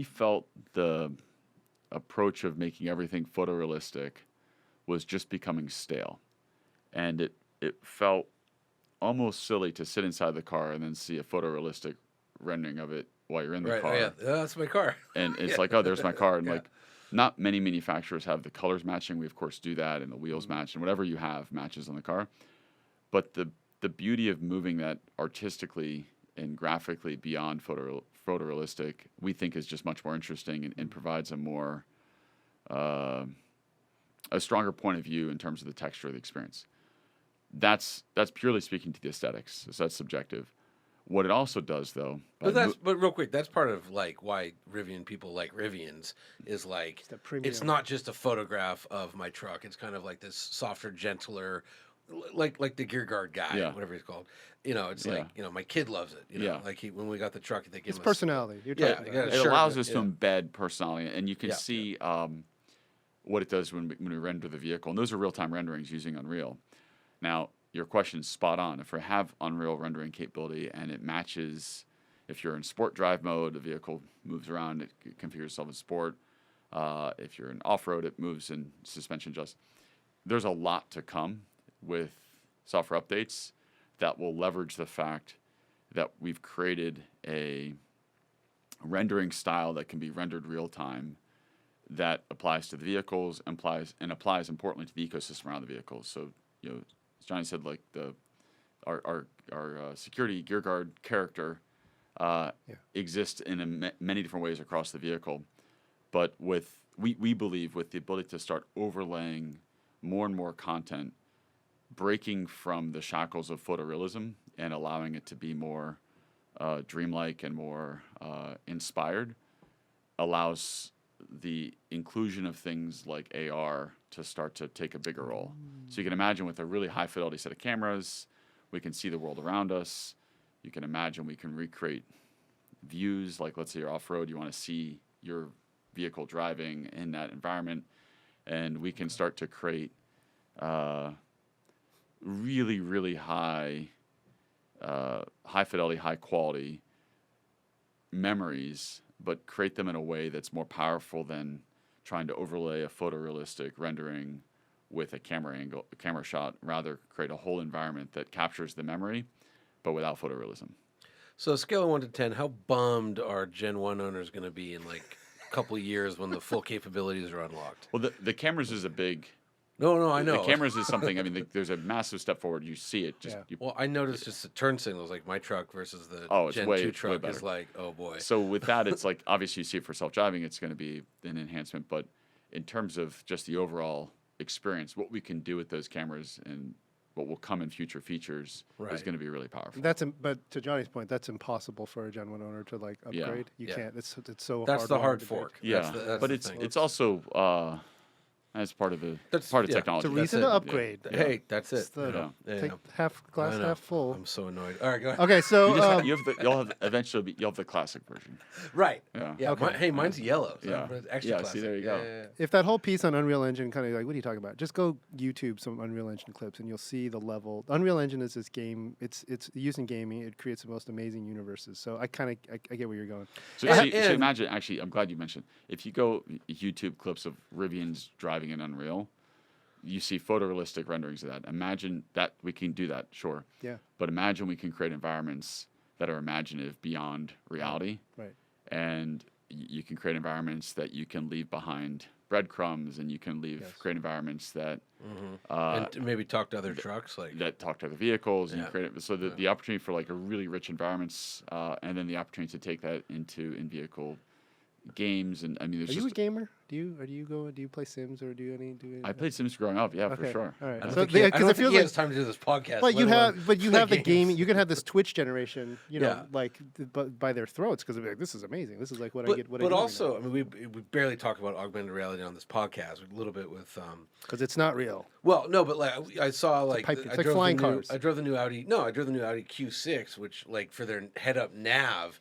felt the approach of making everything photorealistic was just becoming stale, and it felt almost silly to sit inside the car and then see a photorealistic rendering of it while you're in the car. Oh, yeah, that's my car. And it's like, oh, there's my car, and like, not many manufacturers have the colors matching. We of course do that, and the wheels match, and whatever you have matches on the car. But the beauty of moving that artistically and graphically beyond photorealistic, we think is just much more interesting and provides a more a stronger point of view in terms of the texture of the experience. That's purely speaking to the aesthetics, so that's subjective. What it also does, though, but real quick, that's part of like why Rivian people like Rivians is like it's not just a photograph of my truck. It's kind of like this softer, gentler, like the gear guard guy, whatever he's called. It's like my kid loves it. Like when we got the truck, they give him personality. You're talking about. It allows us to embed personality, and you can see what it does when we render the vehicle. And those are real-time renderings using Unreal. Now, your question's spot on. If we have Unreal rendering capability and it matches, if you're in sport drive mode, the vehicle moves around, it configures itself in sport. If you're in off-road, it moves in suspension adjust. There's a lot to come with software updates that will leverage the fact that we've created a rendering style that can be rendered real time that applies to the vehicles, applies importantly to the ecosystem around the vehicles. So, as Jonny said, like our security gear guard character exists in many different ways across the vehicle, but we believe with the ability to start overlaying more and more content, breaking from the shackles of photorealism and allowing it to be more dreamlike and more inspired, allows the inclusion of things like AR to start to take a bigger role. So you can imagine with a really high fidelity set of cameras, we can see the world around us. You can imagine we can recreate views, like let's say you're off-road, you want to see your vehicle driving in that environment, and we can start to create really, really high fidelity, high quality memories, but create them in a way that's more powerful than trying to overlay a photorealistic rendering with a camera shot. Rather, create a whole environment that captures the memory, but without photorealism. So, scale of 1 to 10, how bummed are Gen 1 owners going to be in like a couple of years when the full capabilities are unlocked? Well, the cameras is a big. No, I know. The cameras is something. I mean, there's a massive step forward. You see it. Well, I noticed just the turn signals, like my truck versus the it's Gen way 2 truck better. is like, oh boy. So with that, it's like obviously you see it for self-driving. It's going to be an enhancement, but in terms of just the overall experience, what we can do with those cameras and what will come in future features is going to be really powerful. But to Johnny's point, that's impossible for a Gen 1 owner to like upgrade. You can't. It's so hard. That's the hard fork. Yeah, that's it's also as part of technology. It's a reason to upgrade. Yeah. Hey, that's it. Take half glass half full. I'm so annoyed. All right, go ahead. Okay, so you'll have the classic version. Right. Yeah. Okay. Mine's yellow. So Yeah. Extra classic. See, there you go. Yeah. if that whole piece on Unreal Engine kind of like, what are you talking about? Just go YouTube some Unreal Engine clips and you'll see the level. Unreal Engine is this game. It's used in gaming. It creates the most amazing universes. So I get where you're going. So imagine, actually, I'm glad you mentioned, if you go YouTube clips of Rivian's driving in Unreal, you see photorealistic renderings of that. Imagine that we can do that, sure. Yeah. But imagine we can create environments that are imaginative beyond reality. Right. And you can create environments that you can leave behind breadcrumbs, and you can create environments that and maybe talk to other trucks, that talk to other vehicles, and create it. So the opportunity for like a really rich environments, and then the opportunity to take that into in-vehicle games. And I mean, Are you a gamer? Do you play Sims or do you I played Sims growing up, okay. for sure. All right. I don't So think he feels has time to do this podcast. But you have the games. gaming. You can have this Twitch generation, Yeah. like by their throats because they'll be like, "This is amazing. This is like what I get." But also, I mean, we barely talk about augmented reality on this podcast. A little bit with because it's not real. Well, no, but like I saw like It's like flying cars. I drove the new Audi. No, I drove the new Audi Q6, which like for their head-up nav.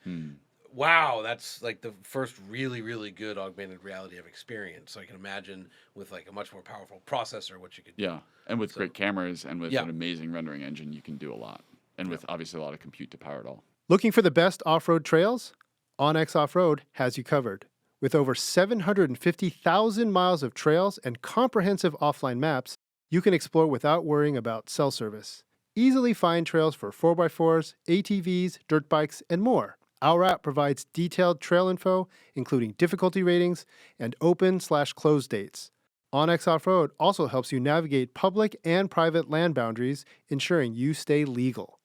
Wow, that's like the first really, really good augmented reality I've experienced. So I can imagine with like a much more powerful processor what you could do. Yeah, and with great cameras and with an amazing rendering engine, you can do a lot. And with obviously a lot of compute to power it all. Looking for the best off-road trails? OnX Off-Road has you covered. With over 750,000 miles of trails and comprehensive offline maps, you can explore without worrying about cell service. Easily find trails for 4x4s, ATVs, dirt bikes, and more. Our app provides detailed trail info, including difficulty ratings and open/closed dates. OnX Off-Road also helps you navigate public and private land boundaries, ensuring you stay legal.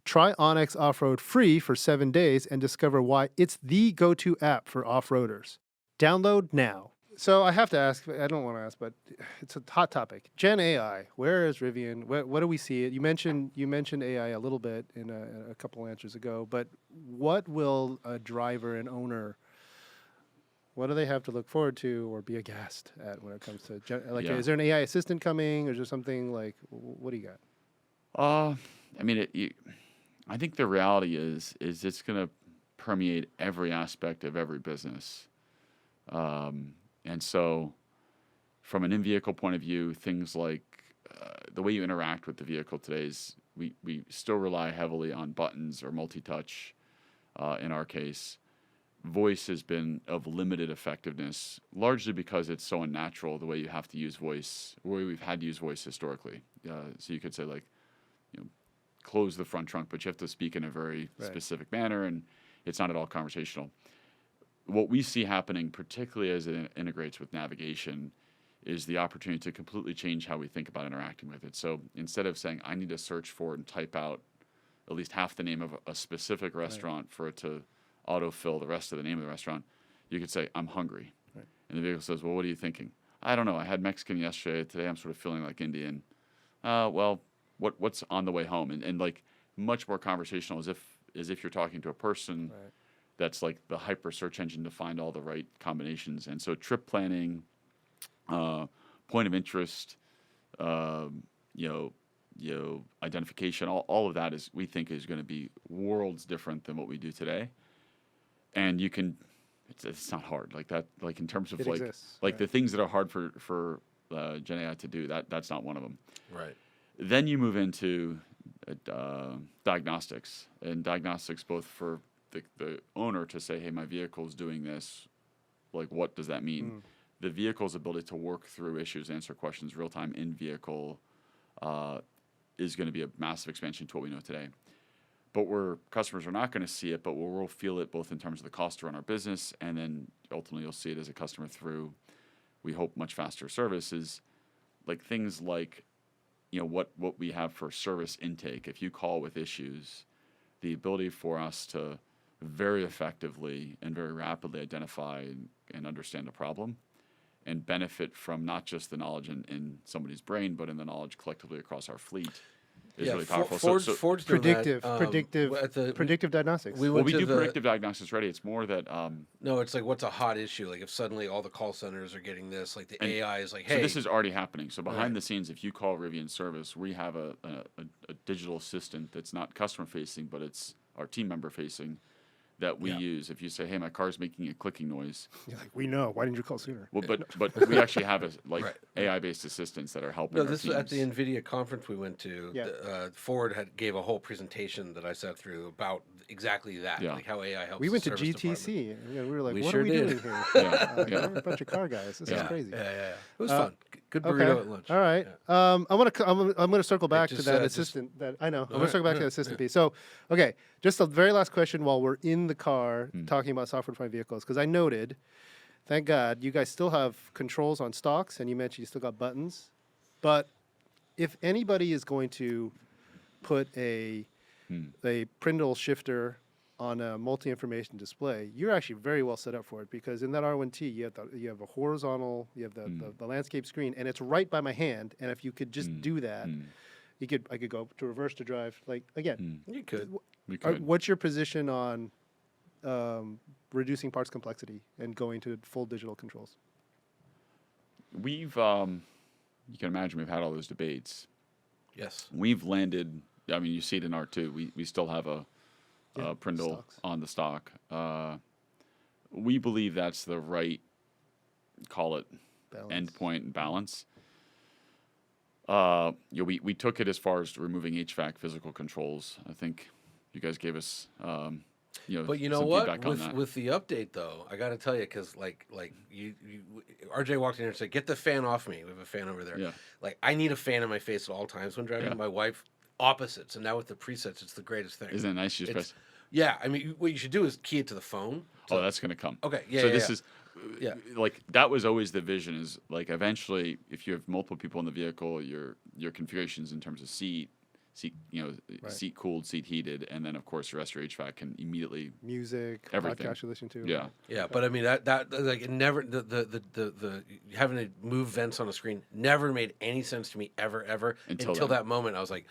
Try OnX Off-Road free for 7 days and discover why it's the go-to app for off-roaders. Download now. So I have to ask, I don't want to ask, but it's a hot topic. GenAI, where is Rivian? What do we see? You mentioned AI a little bit in a couple answers ago, but what will a driver and owner, what do they have to look forward to or be aghast at when it comes to, is there an AI assistant coming or is there something like, what do you got? I mean, I think the reality is it's going to permeate every aspect of every business. And so from an in-vehicle point of view, things like the way you interact with the vehicle today is we still rely heavily on buttons or multi-touch in our case. Voice has been of limited effectiveness, largely because it's so unnatural the way you have to use voice, the way we've had to use voice historically. So you could say like, close the front trunk, but you have to speak in a very specific manner, and it's not at all conversational. What we see happening, particularly as it integrates with navigation, is the opportunity to completely change how we think about interacting with it. So instead of saying, I need to search for and type out at least half the name of a specific restaurant for it to autofill the rest of the name of the restaurant, you could say, I'm hungry. Right. And the vehicle says, well, what are you thinking? I don't know. I had Mexican yesterday. Today I'm sort of feeling like Indian. Well, what's on the way home? And like much more conversational, as if you're talking to a person. that's like the hyper search engine to find all the right combinations. And so trip planning, point of interest, identification, all of that we think is going to be worlds different than what we do today. And you can, it's not hard like that. Like in terms of It like exists, the things that are hard for GenAI to do, that's not one of them. Right. Then you move into diagnostics, and diagnostics both for the owner to say, hey, my vehicle's doing this. Like, what does that mean? The vehicle's ability to work through issues, answer questions real time in vehicle is going to be a massive expansion to what we know today. But where customers are not going to see it, but where we'll feel it both in terms of the cost to run our business, and then ultimately you'll see it as a customer through, we hope, much faster service, is like things like, what we have for service intake. If you call with issues, the ability for us to very effectively and very rapidly identify and understand a problem and benefit from not just the knowledge in somebody's brain, but in the knowledge collectively across our fleet is really powerful. Ford's doing that, predictive diagnostics. We we went to do the, predictive diagnostics already. It's more that No, it's like what's a hot issue? Like if suddenly all the call centers are getting this, like the AI is like, hey. So this is already happening. So behind the scenes, if you call Rivian service, we have a digital assistant that's not customer facing, but it's our team member facing, that we use. If you say, hey, my car's making a clicking noise. You're like, we know. Why didn't you call sooner? Well, but we actually have AI-based assistants that are helping. No, our this was teams. at the NVIDIA conference we went to. Yeah. Ford gave a whole presentation that I sat through about exactly that, Yeah. like how AI helps. We went the to service GTC. And we were like, We what sure are we did. doing here? Yeah. We're a bunch of car guys. This is crazy. Yeah. It was fun. Good burrito at lunch. All right. I'm gonna circle back to just, that just- assistant. That I know. I'm gonna right, circle back to the assistant piece. So, okay, just the very last question while we're in the car talking about software-defined vehicles, because I noted, thank God, you guys still have controls on stalks, and you mentioned you still got buttons. But if anybody is going to put a Prindle shifter on a multi-information display, you're actually very well set up for it, because in that R1T you have a horizontal, you have the landscape screen, and it's right by my hand. And if you could just do that, I could go to reverse to drive. Like again, You could. We could. what's your position on reducing parts complexity and going to full digital controls? We've, you can imagine we've had all those debates. Yes. We've landed, I mean, you see it in R2. We still have a Prindle stocks. on the stock. We believe that's the right, call it, Balance. endpoint and balance. We took it as far as removing HVAC physical controls. I think you guys gave us, But you know some what? feedback on that. With the update though, I got to tell you, because like you, RJ walked in here and said, "Get the fan off me." We have a fan over there. Yeah. Like I need a fan in my face at all times when driving. Yeah. My wife, opposites, and now with the presets, it's the greatest thing. Isn't it nice? You just It's- press. Yeah, I mean, what you should do is key it to the phone. Oh, that's going to come. Okay, yeah, So yeah, this yeah. is, Yeah. like that was always the vision. Is like eventually, if you have multiple people in the vehicle, your configurations in terms of seat, seat cooled, seat heated, and then of course the rest of your HVAC can immediately. Music, Everything. podcast you listen to. Yeah. Yeah, but I mean that like it never the having to move vents on a screen never made any sense to me ever until then. that moment. I was like,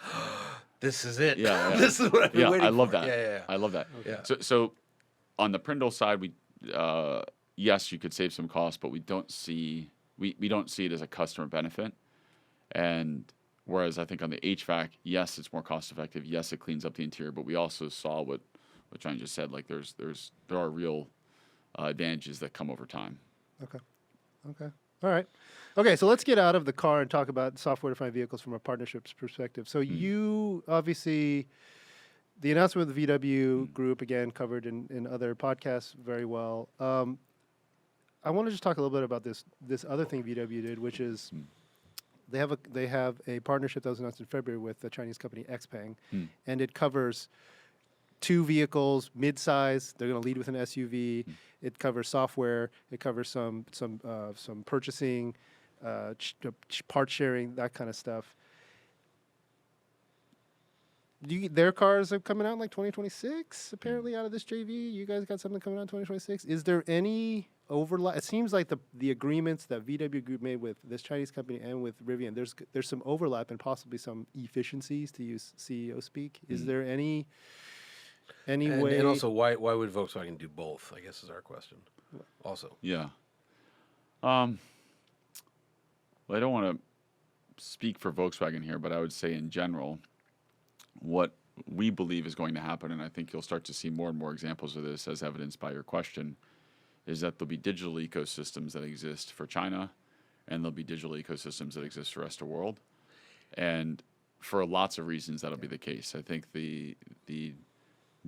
this is it. Yeah, yeah. This is what I've been waiting I love for. that. Yeah. I love that. Yeah. So on the Prindle side, we yes, you could save some costs, but we don't see it as a customer benefit. And whereas I think on the HVAC, yes, it's more cost effective. Yes, it cleans up the interior, but we also saw what Jonny just said. Like there are real advantages that come over time. Okay. All right. Okay, so let's get out of the car and talk about software-defined vehicles from a partnerships perspective. So you obviously, the announcement with the VW group, again, covered in other podcasts very well. I want to just talk a little bit about this other thing VW did, which is they have a partnership that was announced in February with the Chinese company XPENG, and it covers 2 vehicles, mid-size. They're going to lead with an SUV. It covers software. It covers some purchasing, part sharing, that kind of stuff. Their cars are coming out in like 2026, apparently, out of this JV. You guys got something coming out in 2026. Is there any overlap? It seems like the agreements that VW Group made with this Chinese company and with Rivian, there's some overlap and possibly some efficiencies, to use CEO speak. Is there any Anyway, and also, why would Volkswagen do both? I guess is our question. Also, Yeah. Well, I don't want to speak for Volkswagen here, but I would say in general, what we believe is going to happen, and I think you'll start to see more and more examples of this as evidenced by your question, is that there'll be digital ecosystems that exist for China, and there'll be digital ecosystems that exist for the rest of the world. And for lots of reasons, that'll be the case. I think the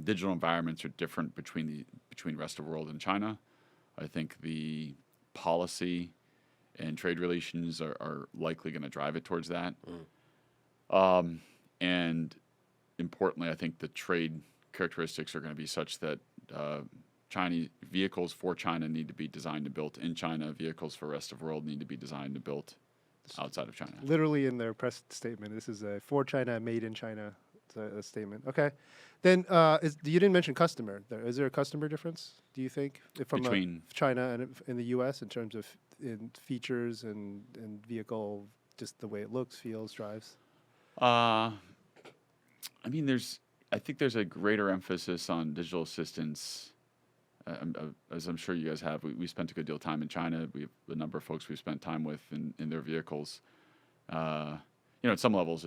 digital environments are different between rest of the world and China. I think the policy and trade relations are likely going to drive it towards that. And importantly, I think the trade characteristics are going to be such that Chinese vehicles for China need to be designed and built in China. Vehicles for the rest of the world need to be designed and built outside of China. literally in their press statement, this is a for China, made in China statement. Okay. Then you didn't mention customer. Is there a customer difference, do you think, from Between China and in the U.S. in terms of in features and vehicle, just the way it looks, feels, drives? I mean, I think there's a greater emphasis on digital assistance. As I'm sure you guys have, we spent a good deal of time in China. We have a number of folks we've spent time with in their vehicles. At some levels,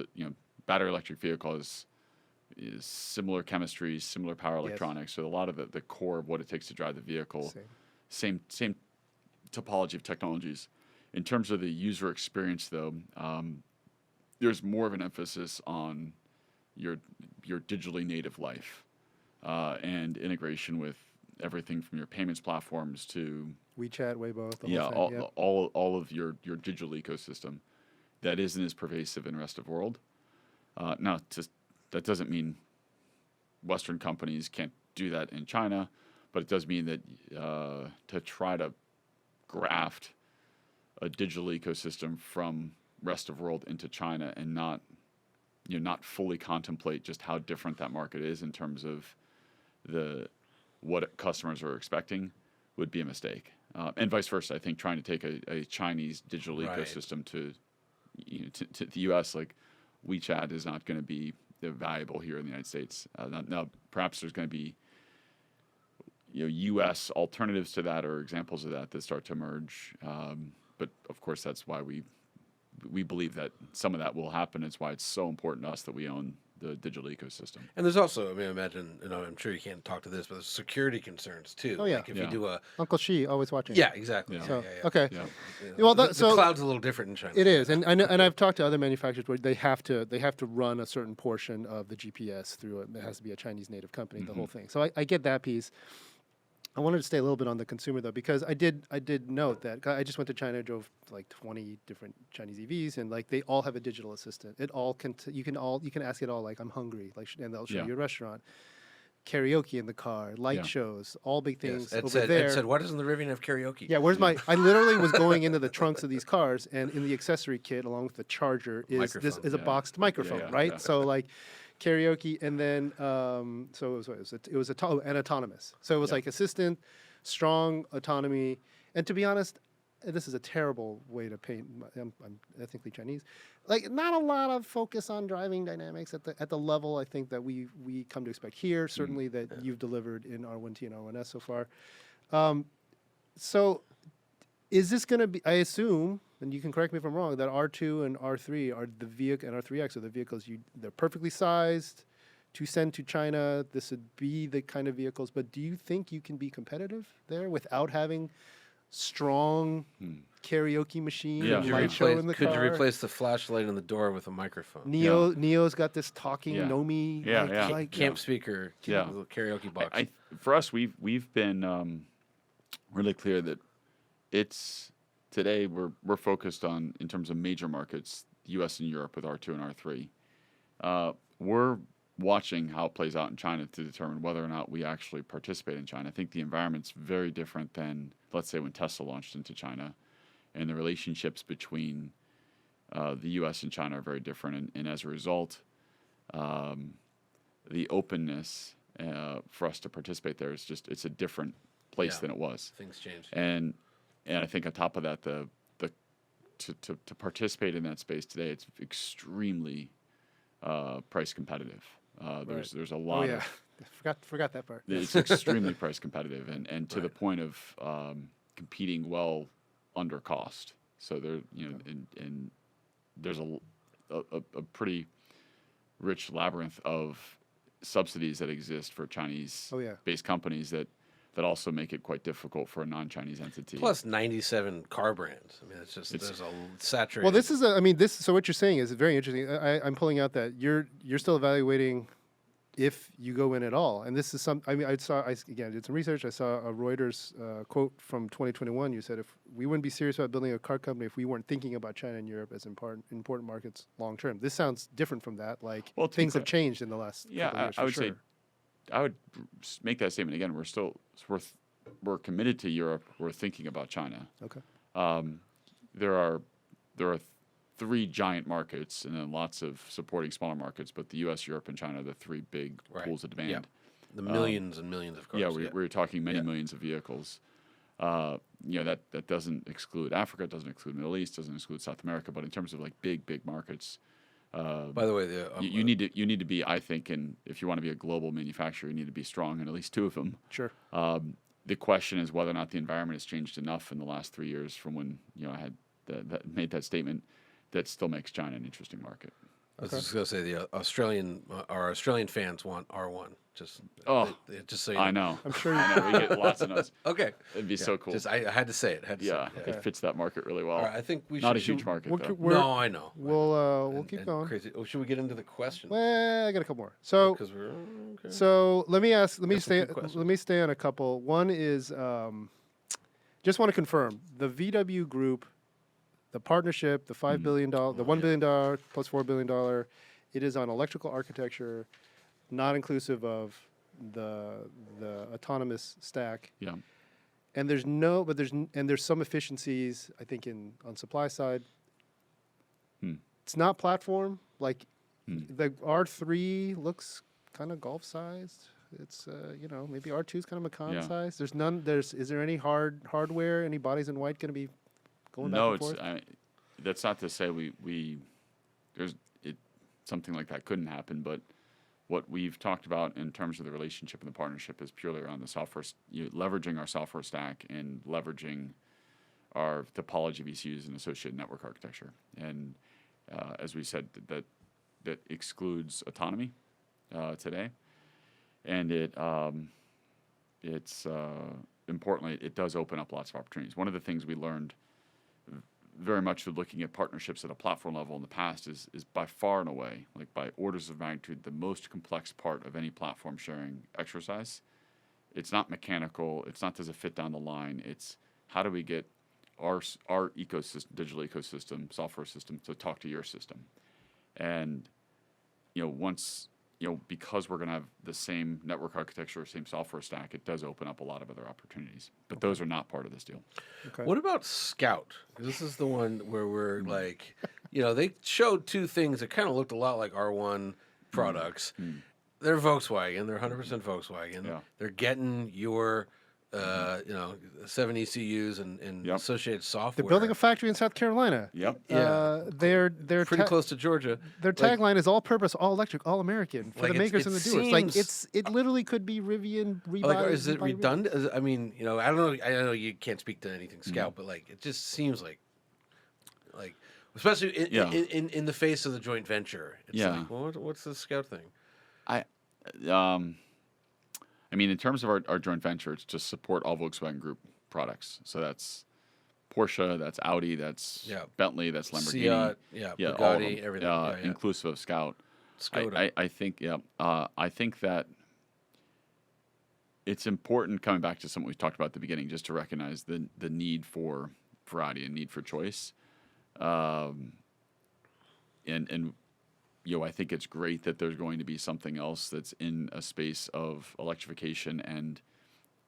battery electric vehicle is similar chemistry, similar power electronics. So a lot of the core of what it takes to drive the vehicle, same topology of technologies. In terms of the user experience, though, there's more of an emphasis on your digitally native life and integration with everything from your payments platforms to WeChat, Weibo, the whole thing. all of your digital ecosystem that isn't as pervasive in the rest of the world. Now, that doesn't mean Western companies can't do that in China, but it does mean that to try to graft a digital ecosystem from rest of world into China and not fully contemplate just how different that market is in terms of what customers are expecting would be a mistake. And vice versa. I think trying to take a Chinese digital ecosystem to the U.S. like WeChat is not going to be valuable here in the United States. Now, perhaps there's going to be U.S. alternatives to that or examples of that start to emerge. But of course, that's why we believe that some of that will happen. It's why it's so important to us that we own the digital ecosystem. and there's also, I mean, imagine, I'm sure you can't talk to this, but there's security concerns too. Oh, yeah. Like if you do Uncle Shi, always watching. yeah, exactly. Yeah. So, Yeah. okay. Yeah. Well, the so cloud's a little different in China. it is, and I've talked to other manufacturers where they have to run a certain portion of the GPS through it. It has to be a Chinese native company, the whole thing. So I get that piece. I wanted to stay a little bit on the consumer though, because I did note that I just went to China, drove like 20 different Chinese EVs, and like they all have a digital assistant. It all you can ask it all like I'm hungry, like, and they'll show you a restaurant. Karaoke in the car, light shows, all big things over there. Ed said, why doesn't the Rivian have karaoke? Yeah, where's my? I literally was going into the trunks of these cars, and in the accessory kit, along with the charger, is a boxed microphone, right? So like karaoke, and then so it was and autonomous. So it was like assistant, strong autonomy, and to be honest, this is a terrible way to paint. I'm ethnically Chinese. Like not a lot of focus on driving dynamics at the level I think that we come to expect here. Certainly that you've delivered in R1T and R1S so far. So is this going to be? I assume, and you can correct me if I'm wrong, that R2 and R3 are the vehicle, and R3X are the vehicles they're perfectly sized to send to China. This would be the kind of vehicles. But do you think you can be competitive there without having strong karaoke machine and light show in the car? Could you replace the flashlight on the door with a microphone? Neo's got this talking Nomi Camp speaker, little karaoke box. For us, we've been really clear that today we're focused on, in terms of major markets, the U.S. and Europe with R2 and R3. We're watching how it plays out in China to determine whether or not we actually participate in China. I think the environment's very different than, let's say, when Tesla launched into China, and the relationships between the U.S. and China are very different. And as a result, the openness for us to participate there it's a different place than it was. Things change. And I think on top of that, to participate in that space today, it's extremely price competitive. There's a lot of Forgot that part. It's extremely price competitive, and to the point of competing well under cost. So there, and there's a pretty rich labyrinth of subsidies that exist for Chinese-based companies that also make it quite difficult for a non-Chinese entity. Plus 97 car brands. I mean, there's a saturated. Well, so what you're saying is very interesting. I'm pulling out that you're still evaluating if you go in at all. And this is I did some research. I saw a Reuters quote from 2021. You said, if we wouldn't be serious about building a car company if we weren't thinking about China and Europe as important markets long term. This sounds different from that. Like, things have changed in the last couple of years. I would say, I would make that statement again. We're committed to Europe. We're thinking about China. Okay. There are 3 giant markets and then lots of supporting smaller markets, but the U.S., Europe, and China are the 3 big pools of demand. Yeah. The millions and millions of cars. Yeah, we're talking many millions of vehicles. That doesn't exclude Africa, doesn't exclude Middle East, doesn't exclude South America, but in terms of like big markets. By the way, you need to be, I think, and if you want to be a global manufacturer, you need to be strong in at least 2 of them. Sure. The question is whether or not the environment has changed enough in the last 3 years from when I had made that statement that still makes China an interesting market. I was just going to say our Australian fans want R1. Just so you know. I know. I'm sure I know. We get lots of notes. Okay. It'd be so cool. I had to say it. It fits that market really well. All right, I think we Not should. a huge market, though. No, I know. We'll keep going. Crazy. Oh, should we get into the questions? Well, I got a couple more. So, Because we're okay. so let me some good questions. stay on a couple. One is just want to confirm the VW Group, the partnership, the $5 billion, the $1 billion plus $4 billion. It is on electrical architecture, not inclusive of the autonomous stack. Yeah. And there's some efficiencies, I think, on supply side. It's not platform. Like the R3 looks kind of golf sized. It's maybe R2 is kind of Macan sized. There's none. Is there any hardware? Any bodies in white going to be going back and forth? No, that's not to say something like that couldn't happen, but what we've talked about in terms of the relationship and the partnership is purely around the software, leveraging our software stack and leveraging our topology of ECUs and associated network architecture. And as we said, that excludes autonomy today, and it's importantly, it does open up lots of opportunities. One of the things we learned very much with looking at partnerships at a platform level in the past is by far and away, like by orders of magnitude, the most complex part of any platform sharing exercise. It's not mechanical. It's not does it fit down the line. It's how do we get our ecosystem, digital ecosystem, software system to talk to your system. And because we're going to have the same network architecture, same software stack, it does open up a lot of other opportunities. But those are not part of this deal. Okay. What about Scout? This is the one where we're like, they showed 2 things that kind of looked a lot like R1 products. They're Volkswagen. They're 100% Volkswagen. Yeah. They're getting your, 7 ECUs and associated software. They're building a factory in South Carolina. Yep. They're pretty close to Georgia. Their tagline is all purpose, all electric, all American for the makers and the doers. Like it literally could be Rivian. Is it redundant? I mean, I don't know. I know you can't speak to anything Scout, but it just seems like, especially in the face of the joint venture. It's like, well, what's the Scout thing? I mean, in terms of our joint venture, it's just support all Volkswagen Group products. So that's Porsche, that's Audi, that's Bentley, that's Lamborghini, Bugatti, all of them, everything, inclusive of Scout. Skoda. I think that it's important, coming back to something we talked about at the beginning, just to recognize the need for variety and need for choice. I think it's great that there's going to be something else that's in a space of electrification and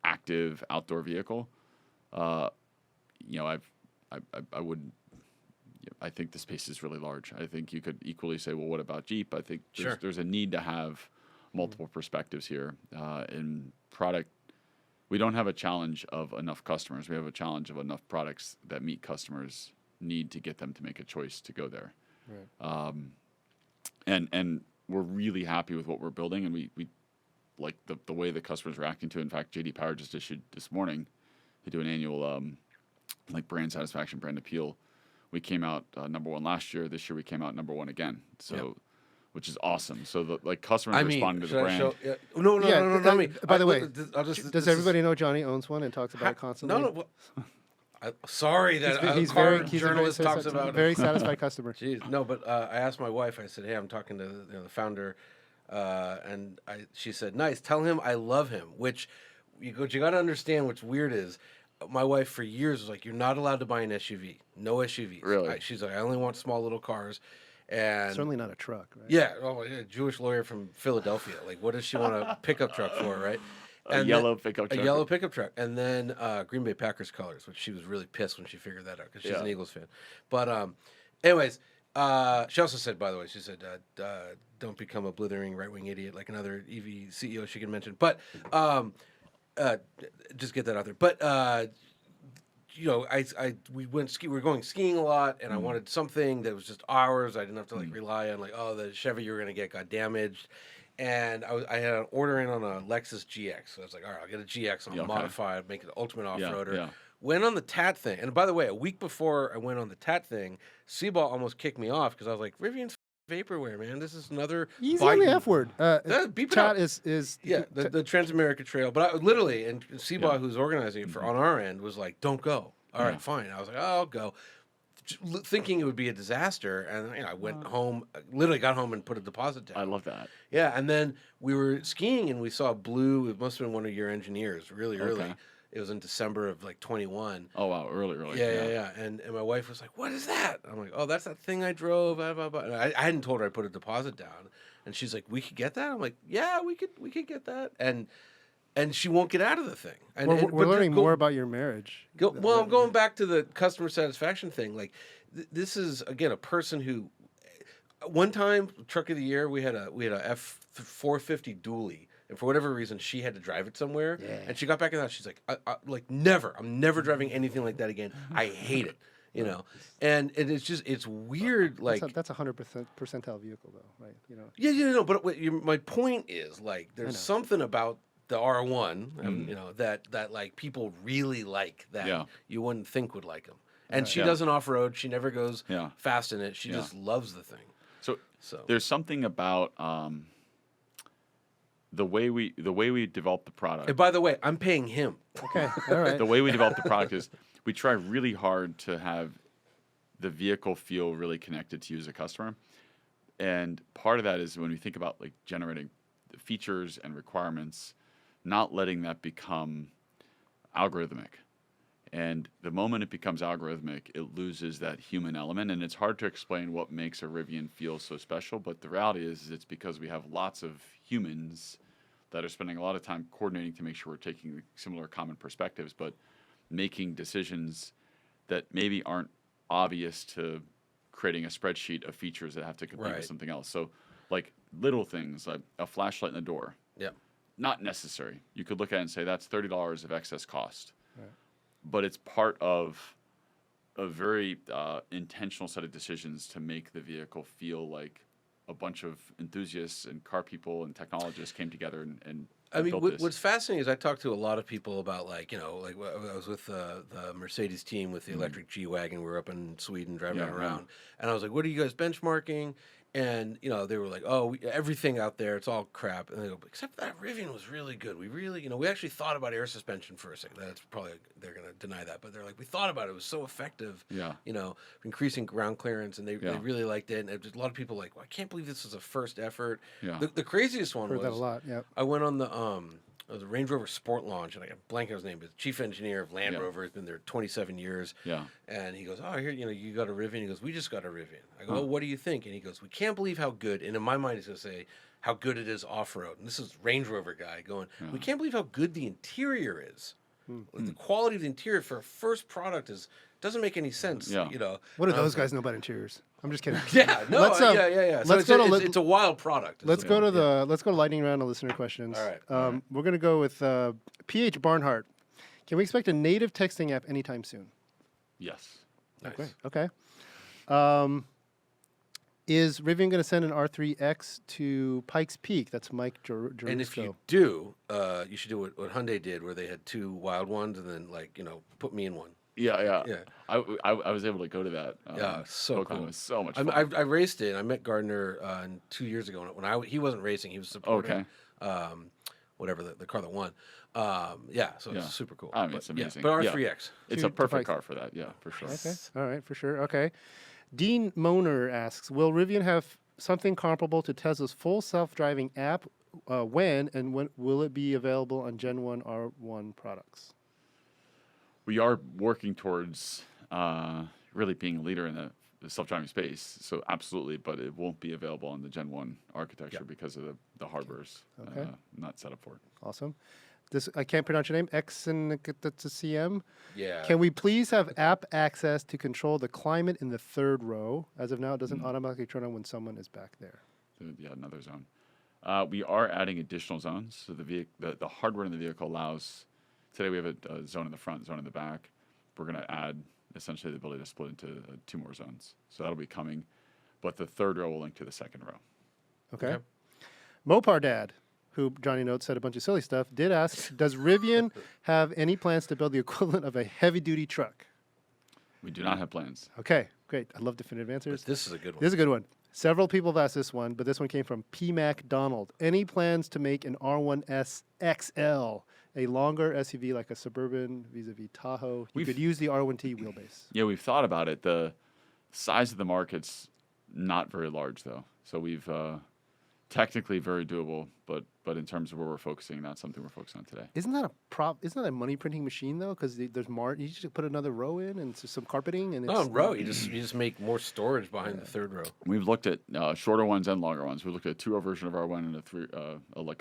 active outdoor vehicle. I think the space is really large. I think you could equally say, well, what about Jeep? I think there's a need to have multiple perspectives here. In product, we don't have a challenge of enough customers. We have a challenge of enough products that meet customers' need to get them to make a choice to go there. Right. And we're really happy with what we're building, and we like the way the customers are reacting to it. In fact, JD Power just issued this morning, they do an annual like brand satisfaction, brand appeal. We came out number 1 last year. This year we came out number 1 again. So, which is awesome. So the like customers are responding to the brand. No, not me. By the way, does does everybody know Jonny owns one and talks about it constantly? No. Sorry that he's a car very journalist talks about it. Very satisfied customer. Jeez, no, but I asked my wife. I said, "Hey, I'm talking to the founder," and she said, "Nice. Tell him I love him." Which you got to understand. What's weird is my wife for years was like, "You're not allowed to buy an SUV. No SUVs." Really? She's like, "I only want small little cars." And certainly not a truck, right? Yeah, a Jewish lawyer from Philadelphia. Like, what does she want a pickup truck for, right? A yellow pickup truck. A yellow pickup truck. And then Green Bay Packers colors, which she was really pissed when she figured that out because she's an Eagles fan. But anyways, she also said, by the way, she said, don't become a blithering right-wing idiot like another EV CEO she can mention. But just get that out there. But you know, we were going skiing a lot, and I wanted something that was just ours. I didn't have to like rely on like, oh, the Chevy you were gonna get got damaged, and I had an order in on a Lexus GX. So I was like, all right, I'll get a GX, I'll modify it, make it an ultimate off-roader. Yeah. Went on the TAT thing, and by the way, a week before I went on the TAT thing, Seaball almost kicked me off because I was like, Rivian's vaporware, man. This is another Easy on the F word. TAT is the Transamerica Trail. But I literally, and Seabaugh, who's organizing it for on our end, was like, "Don't go." All right, fine. I was like, "Oh, I'll go," thinking it would be a disaster. And I went home, literally got home and put a deposit down. I love that. Yeah, and then we were skiing and we saw blue. It must have been one of your engineers, really early. Okay. It was in December of like 21. Oh wow, early. Yeah. And my wife was like, "What is that?" I'm like, "Oh, that's that thing I drove." Blah, blah, blah. And I hadn't told her I put a deposit down, and she's like, "We could get that." I'm like, "Yeah, we could get that." And she won't get out of the thing. And, we're learning more about your marriage. I'm going back to the customer satisfaction thing. Like, this is again a person who, one time truck of the year we had a F450 dually. And for whatever reason, she had to drive it somewhere. Yeah. And she got back in the house. She's like, never. I'm never driving anything like that again. I hate it, you know. And it's just, it's weird. Like that's a 100% percentile vehicle, though, right? You know. Yeah, no. But my point is, like, there's something about the R1, you know, that like people really like that you wouldn't think would like them. And she doesn't off road. She never goes fast in it. She just loves the thing. So there's something about. The way we develop the product. And by the way, I'm paying him. Okay, all right. The way we develop the product is we try really hard to have the vehicle feel really connected to you as a customer. And part of that is when we think about like generating the features and requirements, not letting that become algorithmic. And the moment it becomes algorithmic, it loses that human element. And it's hard to explain what makes a Rivian feel so special. But the reality is it's because we have lots of humans that are spending a lot of time coordinating to make sure we're taking similar common perspectives, but making decisions that maybe aren't obvious to creating a spreadsheet of features that have to compete with something else. So like little things like a flashlight in the door. Yeah. Not necessary. You could look at it and say that's $30 of excess cost. Right. But it's part of a very intentional set of decisions to make the vehicle feel like a bunch of enthusiasts and car people and technologists came together and I mean, built this. What's fascinating is I talked to a lot of people about like, you know, like I was with the Mercedes team with the electric G-Wagon. We were up in Sweden driving around. And I was like, what are you guys benchmarking? And, you know, they were like, oh, everything out there, it's all crap. And they go, except that Rivian was really good. We really, you know, we actually thought about air suspension for a second. That's probably, they're going to deny that. But they're like, we thought about it. It was so effective, you know, increasing ground clearance. And they really liked it. And a lot of people like, well, I can't believe this was a first effort. Yeah. The craziest one Heard that a lot, I went on the Range Rover Sport launch, and I got blank on his name, but the chief engineer of Land Rover has been there 27 years. Yeah. And he goes, oh, here, you know, you got a Rivian. He goes, we just got a Rivian. I go, oh, what do you think? And he goes, we can't believe how good. And in my mind, he's going to say how good it is off road. And this is Range Rover guy going, we can't believe how good the interior is. Like, the quality of the interior for a first product doesn't make any sense. You know, what do those guys know about interiors? I'm just kidding. Yeah, no, yeah. So it's a wild product. Let's go to lightning round of listener questions. All right. We're gonna go with PH Barnhart. Can we expect a native texting app anytime soon? Yes. Nice. Okay. Is Rivian going to send an R3X to Pikes Peak? That's Mike And if you Jerusco. do, you should do what Hyundai did, where they had 2 wild ones, and then put me in one. Yeah. Yeah. I was able to go to that. Yeah, so Oakland cool. was so much fun. I raced it. I met Gardner 2 years ago when he wasn't racing. He was supporting whatever the car that won. So it's super cool. I mean, it's amazing. But Yeah. R3X. It's To a perfect Pikes. car for that. Yeah, for sure. Okay. All right, for sure. Okay. Dean Moner asks, will Rivian have something comparable to Tesla's full self-driving app? When will it be available on Gen 1 R1 products? We are working towards really being a leader in the self-driving space. So absolutely, but it won't be available on the Gen 1 architecture because of the hardware's Okay. not set up for it. Awesome. This I can't pronounce your name. CM. Yeah. Can we please have app access to control the climate in the 3rd row? As of now, it doesn't automatically turn on when someone is back there. Yeah, another zone. We are adding additional zones. So the hardware in the vehicle allows. Today we have a zone in the front, zone in the back. We're going to add essentially the ability to split into 2 more zones. So that'll be coming, but the 3rd row will link to the 2nd row. Okay. Mopar Dad, who Johnny Notes said a bunch of silly stuff, did ask, does Rivian have any plans to build the equivalent of a heavy-duty truck? We do not have plans. Okay, great. I love definitive answers. But this is a good one. This is a good one. Several people have asked this one, but this one came from P. Mac Donald. Any plans to make an R1S XL, a longer SUV like a Suburban vis-a-vis Tahoe? You could use the R1T wheelbase. Yeah, we've thought about it. The size of the market's not very large, though. So we've technically very doable, but in terms of where we're focusing, not something we're focusing on today. Isn't that Isn't that a money printing machine though? Because there's you just put another row in and some carpeting and it's No, row. You just make more storage behind the 3rd row. We've looked at shorter ones and longer ones. We looked at a 2-row version of R1 and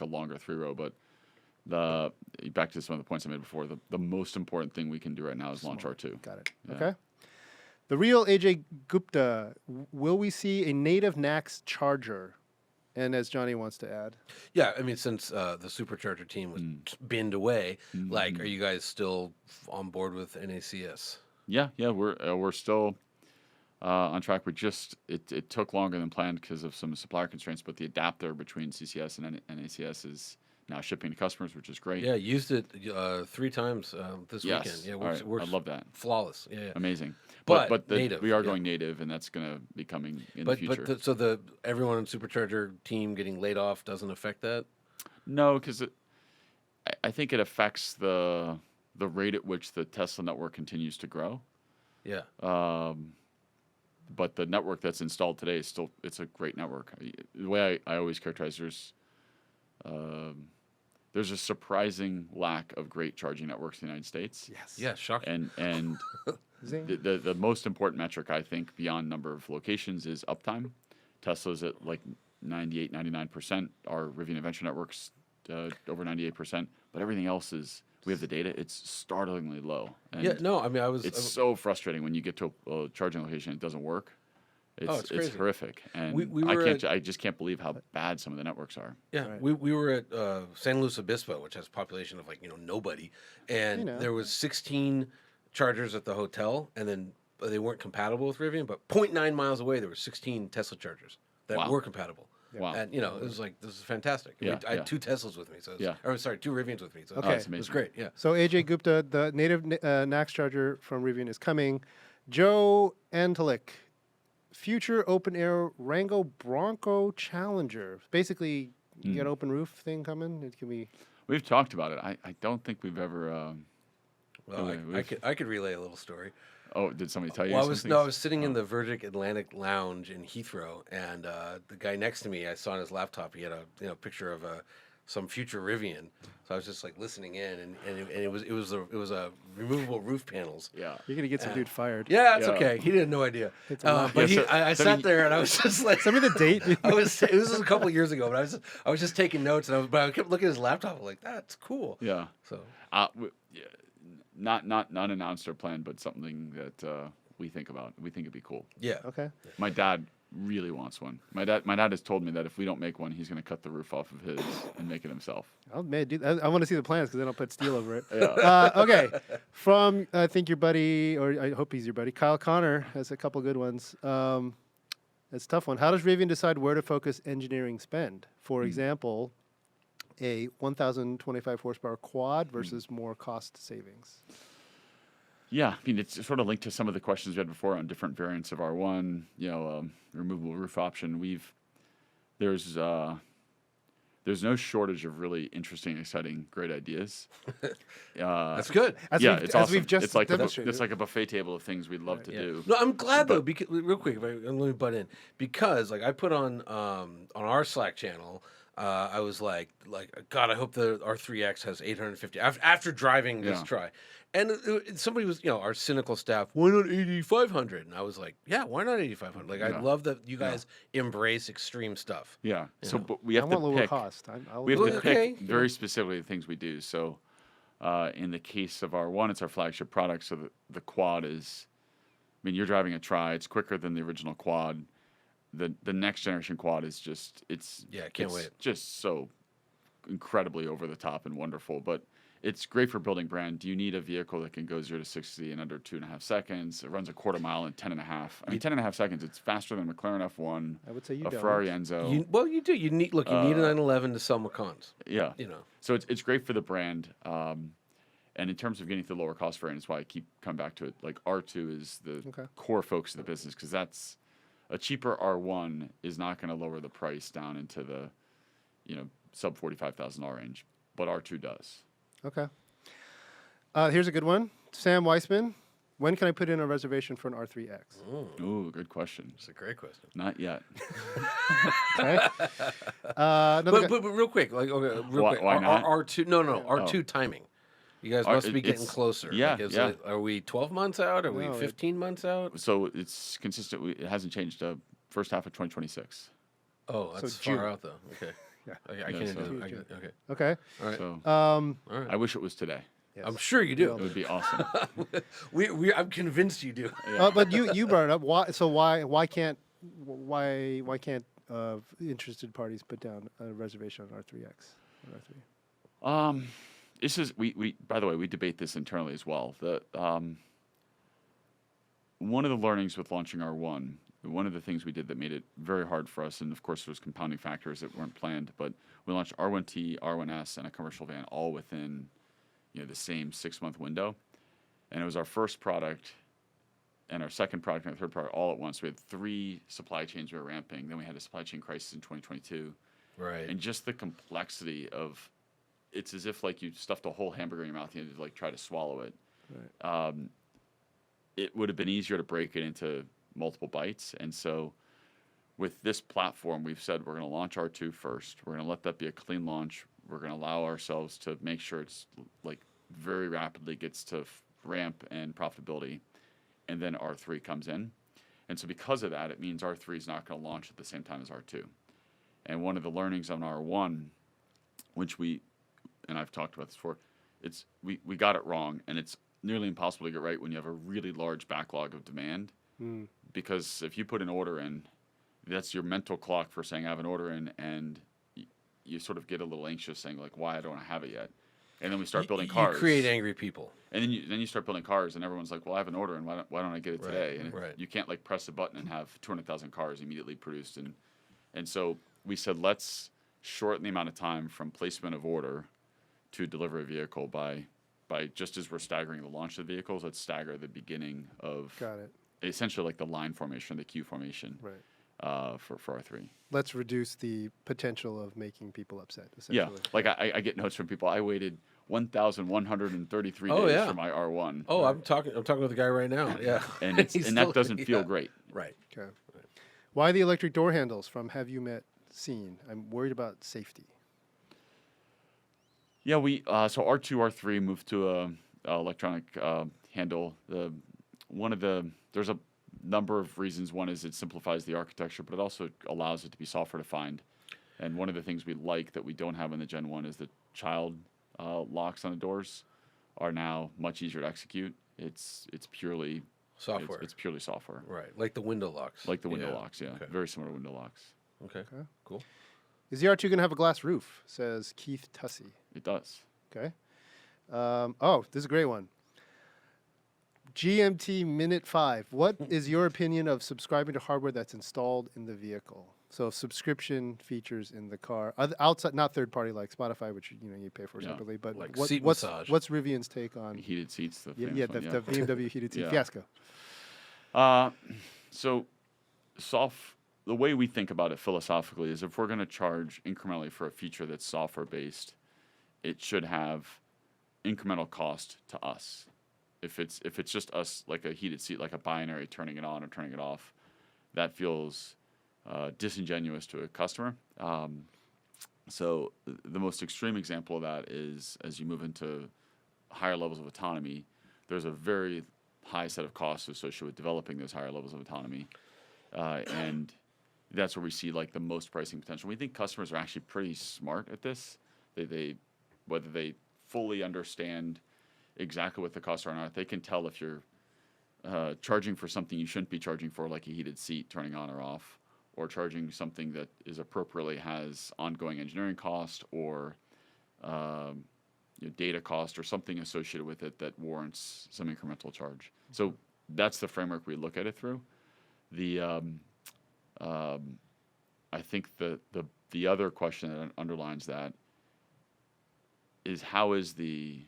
a longer 3-row. But back to some of the points I made before, the most important thing we can do right now is launch R2. Got it. Yeah. Okay. The real AJ Gupta. Will we see a native NACS charger? And as Johnny wants to add, Yeah, I mean, since the supercharger team was binned away, are you guys still on board with NACS? Yeah, we're still on track. It took longer than planned because of some supplier constraints, but the adapter between CCS and NACS is now shipping to customers, which is great. Yeah, used it 3 times this Yes. weekend. Yeah, All right. works I love that. flawless. Yeah. Amazing. But Native, we are yeah. going native, and that's going to be coming in the future. So everyone in supercharger team getting laid off doesn't affect that? No, because I think it affects the rate at which the Tesla network continues to grow. Yeah. But the network that's installed today it's a great network. The way I always characterize there's a surprising lack of great charging networks in the United States. yes. Yeah, shocking. And Zing. the most important metric, I think, beyond number of locations is uptime. Tesla's at like 98, 99%. Our Rivian Adventure Network's over 98%. But everything else we have the data, it's startlingly low. And Yeah, no, I mean, it's so frustrating when you get to a charging location and it doesn't work. it's crazy. It's horrific. And We were I just can't believe how bad some of the networks are. Yeah, Right. we were at San Luis Obispo, which has a population of nobody, and there was 16 chargers at the hotel, and then they weren't compatible with Rivian. But 0.9 miles away, there were 16 Tesla chargers that Wow. were compatible. Wow. And it was like, this is fantastic. Yeah, I had 2 Teslas with me, so Yeah. or sorry, 2 Rivians with me, so Okay. It's it was amazing. great. Yeah. So AJ Gupta, the native NACS charger from Rivian is coming. Joe Antalik, future open air Rango Bronco Challenger. Basically, you got an open roof thing coming. It can be. We've talked about it. I don't think we've ever. Well, I could relay a little story. Oh, did somebody tell you? Well, something? I was sitting in the Verdict Atlantic Lounge in Heathrow, and the guy next to me, I saw on his laptop, he had a picture of some future Rivian. So I was just like listening in, and it was a removable roof panels. Yeah. You're gonna get some dude fired. Yeah, it's Yeah. okay. He had no idea. It's a lot. But Yeah, I sat there and I was just like, Send me the date. it was a couple of years ago, but I was just taking notes, and I kept looking at his laptop. I'm like, that's cool. Yeah. So Yeah, not announced or planned, but something that we think about. We think it'd be cool. yeah. Okay. My dad really wants one. My dad has told me that if we don't make one, he's going to cut the roof off of his and make it himself. Oh man, dude, I want to see the plans because then I'll put steel over it. Yeah. Okay. From I think your buddy, or I hope he's your buddy, Kyle Connor has a couple good ones. It's a tough one. How does Rivian decide where to focus engineering spend? For example, a 1,025 horsepower quad versus more cost savings. Yeah, I mean, it's sort of linked to some of the questions we had before on different variants of R1. Removable roof option. There's no shortage of really interesting, exciting, great ideas. That's good. It's awesome. We've just it's like demonstrated. it's like a buffet table of things we'd love to do. No, I'm glad though. Because real quick, let me butt in because like I put on our Slack channel. I was like, God, I hope the R3X has 850 after driving this try. And somebody was, our cynical staff, why not 8,500? And I was like, yeah, why not 8,500? Like, I love that you guys embrace extreme stuff. Yeah. So, know? but we have I to want lower pick. cost. We have to pick very specifically the things we do. So, in the case of R1, it's our flagship product. So the quad is, I mean, you're driving a Tri. It's quicker than the original quad. The next generation quad is just can't wait. Just so incredibly over the top and wonderful. But it's great for building brand. Do you need a vehicle that can go 0 to 60 in under 2.5 seconds? It runs a quarter mile in 10.5. I mean, 10.5 seconds. It's faster than a McLaren F1. I would say you a don't. Ferrari Enzo. You do. You need a 911 to sell Macans. Yeah. So it's great for the brand. And in terms of getting to the lower cost variant, that's why I keep coming back to it. Like R2 is the core focus of the business because that's a cheaper R1 is not going to lower the price down into the, sub $45,000 range, but R2 does. Okay. Here's a good one. Sam Weissman, when can I put in a reservation for an R3X? Ooh, good question. It's a great question. Not yet. Okay. But real quick, quick. Why not? R2, R2 timing. You guys must be getting closer. Yeah, Are we 12 months out? Are we No, 15 months out? So it's consistent. It hasn't changed. First half of 2026. Oh, that's June. far out though. Okay. Yeah. Okay, I can't do it. Okay. Okay. All right. So All right. I wish it was today. Yes. I'm sure you do. It would be awesome. I'm convinced you do. But you brought it up. Why can't interested parties put down a reservation on R3X? Or R3? This is we by the way, we debate this internally as well. One of the learnings with launching R1, one of the things we did that made it very hard for us, and of course there's compounding factors that weren't planned, but we launched R1T, R1S, and a commercial van all within the same 6-month window. And it was our first product and our second product and our third product all at once. We had 3 supply chains we were ramping. Then we had a supply chain crisis in 2022. Right. And just the complexity of it's as if like you stuffed a whole hamburger in your mouth and you had to like try to swallow it. Right. It would have been easier to break it into multiple bites. And so with this platform, we've said we're going to launch R2 first. We're going to let that be a clean launch. We're going to allow ourselves to make sure it's like very rapidly gets to ramp and profitability. And then R3 comes in. And so because of that, it means R3 is not going to launch at the same time as R2. And one of the learnings on R1, which and I've talked about this before, we got it wrong, and it's nearly impossible to get right when you have a really large backlog of demand. Because if you put an order in, that's your mental clock for saying I have an order in, and you sort of get a little anxious saying like, why don't I have it yet? And then we start building cars. You create angry people. And then you start building cars, and everyone's like, well, I have an order in, why don't I get it today? And you can't like press a button and have 200,000 cars immediately produced. And so we said, let's shorten the amount of time from placement of order to deliver a vehicle by just as we're staggering the launch of the vehicles, let's stagger the beginning of essentially like the line formation, the queue formation for R3. Let's reduce the potential of making people upset, essentially. Yeah, like I get notes from people. I waited 1,133 days for my R1. Oh, I'm talking with a guy right now. Yeah, and that doesn't feel great. Right. Okay. Why the electric door handles from Have You Met Scene? I'm worried about safety. Yeah, so R2, R3 moved to a electronic handle. There's a number of reasons. One is it simplifies the architecture, but it also allows it to be software defined. And one of the things we like that we don't have in the Gen 1 is the child locks on the doors are now much easier to execute. It's purely software. It's purely software. Right, like the window locks. Like the window locks, yeah. Okay. Very similar to window locks. Okay, cool. Is the R2 going to have a glass roof? Says Keith Tussey. It does. Okay. This is a great one. GMT Minute 5. What is your opinion of subscribing to hardware that's installed in the vehicle? So subscription features in the car, outside, not third party like Spotify, which you pay for separately. But Like what's seat massage. Rivian's take on Heated seats. The the BMW heated seat fiasco? So, the way we think about it philosophically is if we're going to charge incrementally for a feature that's software based, it should have incremental cost to us. If it's just us, like a heated seat, like a binary, turning it on or turning it off, that feels disingenuous to a customer. So the most extreme example of that is as you move into higher levels of autonomy, there's a very high set of costs associated with developing those higher levels of autonomy, and that's where we see like the most pricing potential. We think customers are actually pretty smart at this. They whether they fully understand exactly what the costs are or not, they can tell if you're charging for something you shouldn't be charging for, like a heated seat turning on or off, or charging something that is appropriately has ongoing engineering cost or data cost or something associated with it that warrants some incremental charge. So that's the framework we look at it through. I think the other question that underlines that is how's the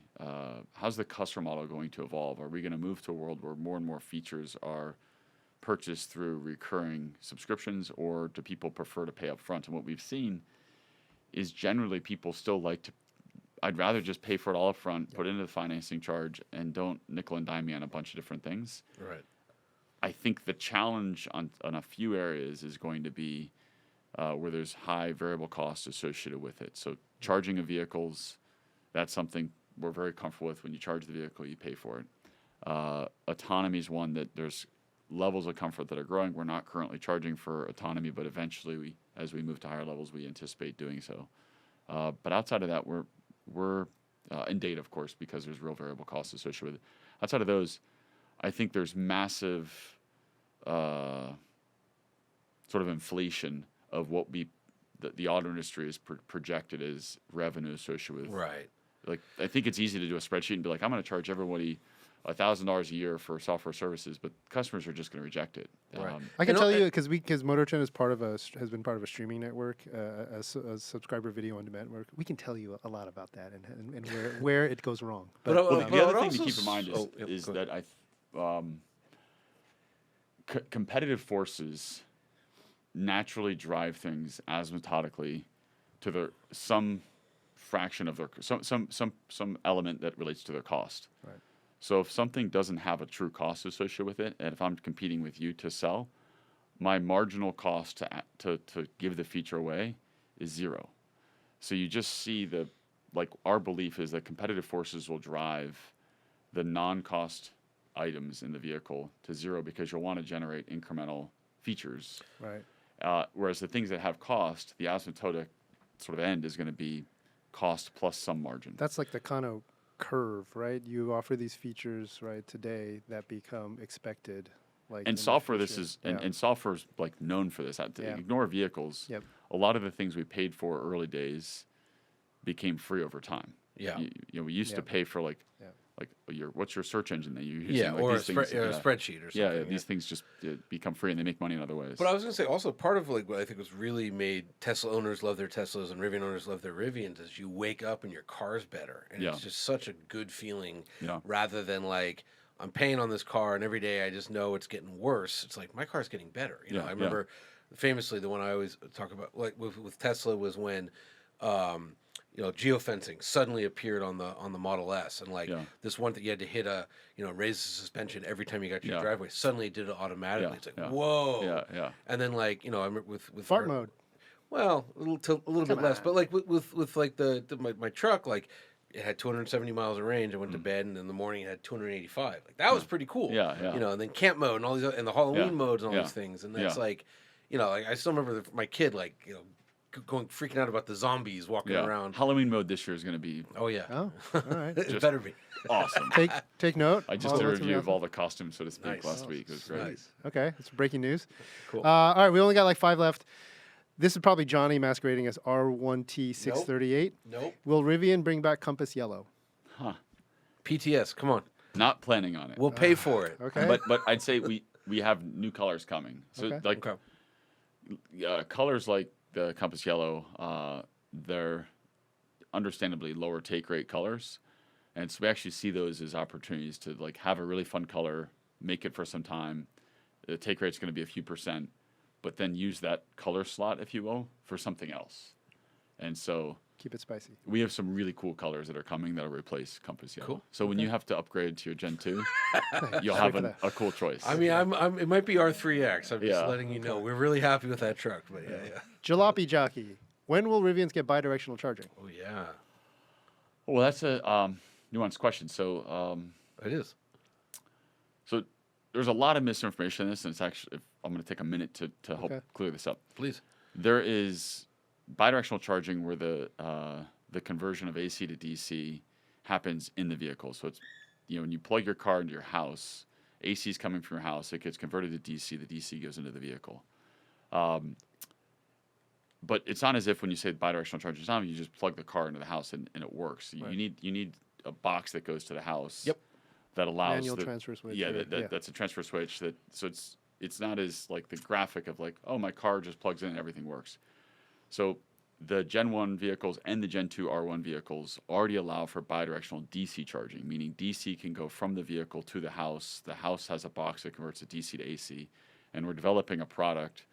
customer model going to evolve? Are we going to move to a world where more and more features are purchased through recurring subscriptions, or do people prefer to pay up front? And what we've seen is generally people still like to, I'd rather just pay for it all up front, put it into the financing charge, and don't nickel and dime me on a bunch of different things. Right. I think the challenge on a few areas is going to be where there's high variable costs associated with it. So charging of vehicles, that's something we're very comfortable with. When you charge the vehicle, you pay for it. Autonomy is one that there's levels of comfort that are growing. We're not currently charging for autonomy, but eventually, as we move to higher levels, we anticipate doing so. But outside of that, we're in data, of course, because there's real variable costs associated with it. Outside of those, I think there's massive sort of inflation of what the auto industry is projected as revenue associated with. Right. Like, I think it's easy to do a spreadsheet and be like, I'm going to charge everybody $1,000 a year for software services, but customers are just going to reject it. Right. I can tell you because Motortrend is has been part of a streaming network, a subscriber video on demand network. We can tell you a lot about that and where it goes wrong. But the other thing to keep in mind is that competitive forces naturally drive things asymptotically to some fraction of their some element that relates to their cost. Right. So if something doesn't have a true cost associated with it, and if I'm competing with you to sell, my marginal cost to give the feature away is zero. So you just see our belief is that competitive forces will drive the non-cost items in the vehicle to zero because you'll want to generate incremental features. Right. Whereas the things that have cost, the asymptotic sort of end is going to be cost plus some margin. That's like the Kano curve, right? You offer these features right today that become expected. And software, and software's like known for this. Ignore vehicles. Yep. A lot of the things we paid for early days became free over time. Yeah. We used to pay for what's your search engine that you're using? Yeah, or a spreadsheet or something. Yeah, these things just become free and they make money in other ways. But I was going to say also part of what I think was really made Tesla owners love their Teslas and Rivian owners love their Rivians is you wake up and your car's better. And it's just such a good feeling rather than like I'm paying on this car and every day I just know it's getting worse. It's like my car's getting better. I remember famously the one I always talk about like with Tesla was when geofencing suddenly appeared on the Model S, and this one that you had to hit raise the suspension every time you got to your driveway. Suddenly it did it automatically. It's like whoa. Yeah. And then I remember with fart mode. Well, a little bit less, but like with like my truck, like it had 270 miles of range. I went to bed, and in the morning it had 285. Like that was pretty cool. Yeah. And then camp mode and all these and the Halloween modes and all these things, and that's like I still remember my kid freaking out about the zombies walking around. Halloween mode this year is going to be. Oh yeah. Oh, all right. It better be awesome. Take note. I just did a review of all the costumes, so to speak, last week. It was great. Nice. Okay, it's breaking news. Cool. All right, we only got like 5 left. This is probably Jonny masquerading as R1T638. Nope. Will Rivian bring back Compass Yellow? Huh. PTS, come on. Not planning on it. We'll pay for it. Okay. But I'd say we have new colors coming. So Okay. like colors like the Compass Yellow, they're understandably lower take rate colors, and so we actually see those as opportunities to like have a really fun color, make it for some time. The take rate's going to be a few percent, but then use that color slot, if you will, for something else. And so Keep it spicy. we have some really cool colors that are coming that'll replace Compass Yellow. Cool. So when you have to upgrade to your Gen 2, you'll Wait have for a cool choice. I mean, it might be R3X. I'm just Yeah. letting you know. We're really happy with that truck. But yeah. Jalopy Jockey. When will Rivians get bi-directional charging? Oh, yeah. Well, that's a nuanced question. So It is. So there's a lot of misinformation in this, and it's actually, I'm going to take a minute to help Okay. clear this up. Please. There is bidirectional charging where the conversion of AC to DC happens in the vehicle. So it's, when you plug your car into your house, AC is coming from your house, it gets converted to DC, the DC goes into the vehicle. But it's not as if when you say bidirectional charging is on, you just plug the car into the house and it works. Right. You need a box that goes to the house. Yep. That allows Manual transfer switch. Yeah, or- that's a transfer switch. So it's not as like the graphic of like, oh, my car just plugs in and everything works. So the Gen 1 vehicles and the Gen 2 R1 vehicles already allow for bidirectional DC charging, meaning DC can go from the vehicle to the house. The house has a box that converts the DC to AC, and we're developing a product.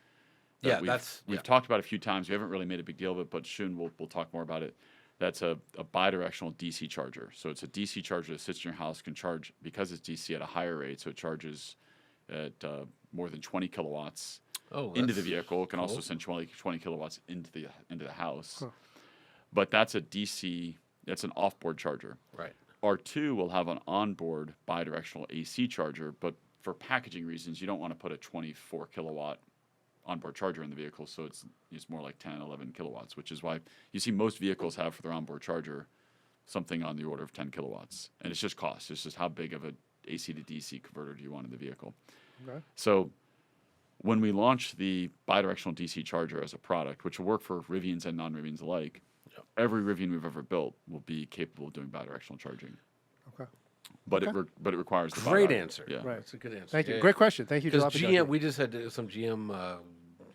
Yeah, we've talked about a few times. We haven't really made a big deal of it, but soon we'll talk more about it. That's a bidirectional DC charger. So it's a DC charger that sits in your house, can charge, because it's DC, at a higher rate, so it charges at more than 20 kilowatts into the vehicle. It can also send 20 kilowatts into the house. Huh. But that's a DC, that's an off-board charger. Right. R2 will have an onboard bidirectional AC charger, but for packaging reasons, you don't want to put a 24 kilowatt onboard charger in the vehicle, so it's more like 10, 11 kilowatts, which is why you see most vehicles have for their onboard charger something on the order of 10 kilowatts. And it's just cost. It's just how big of a AC to DC converter do you want in the vehicle. Okay. So when we launch the bidirectional DC charger as a product, which will work for Rivians and non-Rivians alike, every Rivian we've ever built will be capable of doing bidirectional charging. Okay. But Okay. it requires the Great bi-direct. answer. Yeah. Right. That's a good answer. Thank you. Yeah. Great question. Thank you, Because Jalopy GM, Jockey. we just had some GM.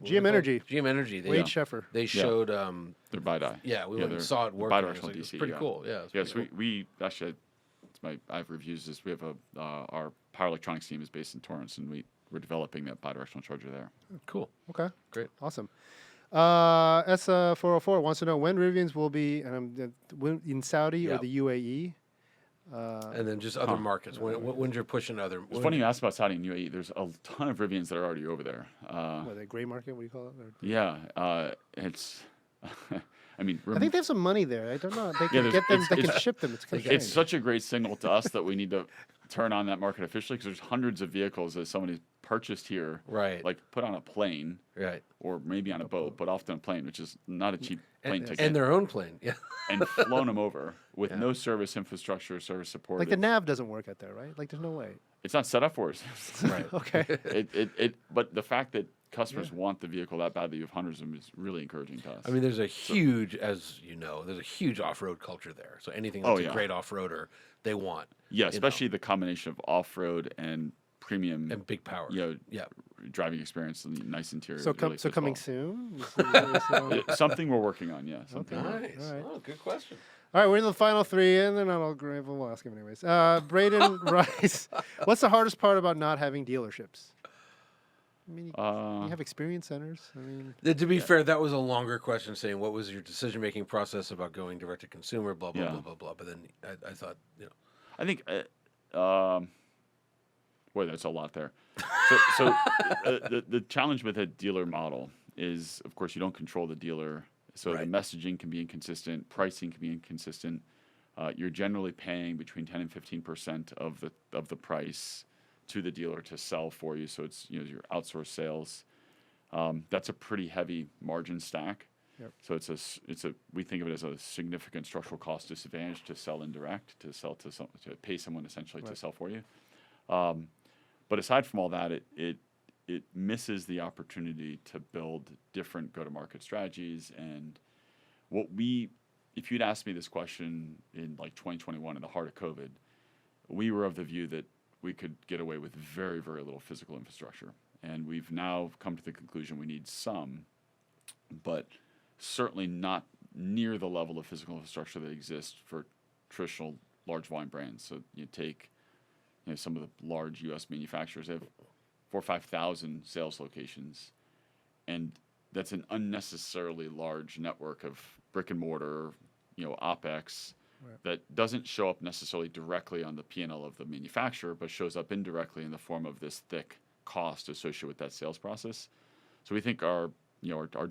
GM Energy. GM Energy. They, Wade Sheffer. They showed. They're bi-di. Yeah, we went they're and saw it working. bidirectional It was DC. pretty yeah. cool. Yeah. It's Yes, pretty cool. we actually, I have reviews this. We have our power electronics team is based in Torrance, and we're developing that bidirectional charger there. Cool. Okay. Great. Awesome. S404 wants to know when Rivians will be in Saudi or Yeah. the UAE. And then just other markets. When you're pushing other. It's funny you asked about Saudi and UAE. There's a ton of Rivians that are already over there. What, the gray market? What do you call it? Or- Yeah, it's. I mean, I think they have some money there. I don't know. They can there's- get them. it's- They can it's- ship them. It's kind of it's such a great signal to us that we need to turn on that market officially, because there's hundreds of vehicles that somebody purchased here, Right. like put on a plane Right. or maybe on a boat, but often a plane, which is not a cheap plane ticket, And their own plane. Yeah. and flown them over with no service infrastructure, service support. like the nav doesn't work out there, right? Like there's no way. It's not set up for us. Right. Okay. But the fact that customers want the vehicle that badly, you have hundreds of them, is really encouraging to us. I mean, there's a huge, as you know, there's a huge off-road culture there. So anything that's a great off-roader, they want. yeah, especially the combination of off-road and premium And big power. yeah, driving experience and the nice interior. So really fits coming well. soon. Something we're working on, yeah. Something we're- Nice. All right. Oh, good question. All right, we're in the final three, and then we'll ask him anyways. Braden Rice, what's the hardest part about not having dealerships? I mean, you have experience centers. I mean, To be fair, that was a longer question saying, what was your decision-making process about going direct to consumer, blah, blah, Yeah. blah, blah, blah. But then I thought, I think, boy, that's a lot there. So the challenge with a dealer model is, of course, you don't control the dealer. So Right. the messaging can be inconsistent, pricing can be inconsistent. You're generally paying between 10 and 15% of the price to the dealer to sell for you. So it's your outsourced sales. That's a pretty heavy margin stack. Yep. So we think of it as a significant structural cost disadvantage to sell indirect, to pay someone essentially to sell for you. But aside from all that, it misses the opportunity to build different go-to-market strategies. And if you'd asked me this question in like 2021 in the heart of COVID, we were of the view that we could get away with very, very little physical infrastructure. And we've now come to the conclusion we need some, but certainly not near the level of physical infrastructure that exists for traditional large volume brands. So you take some of the large U.S. manufacturers, they have 4,000 or 5,000 sales locations, and that's an unnecessarily large network of brick and mortar, OpEx, that doesn't show up necessarily directly on the P&L of the manufacturer, but shows up indirectly in the form of this thick cost associated with that sales process. So we think our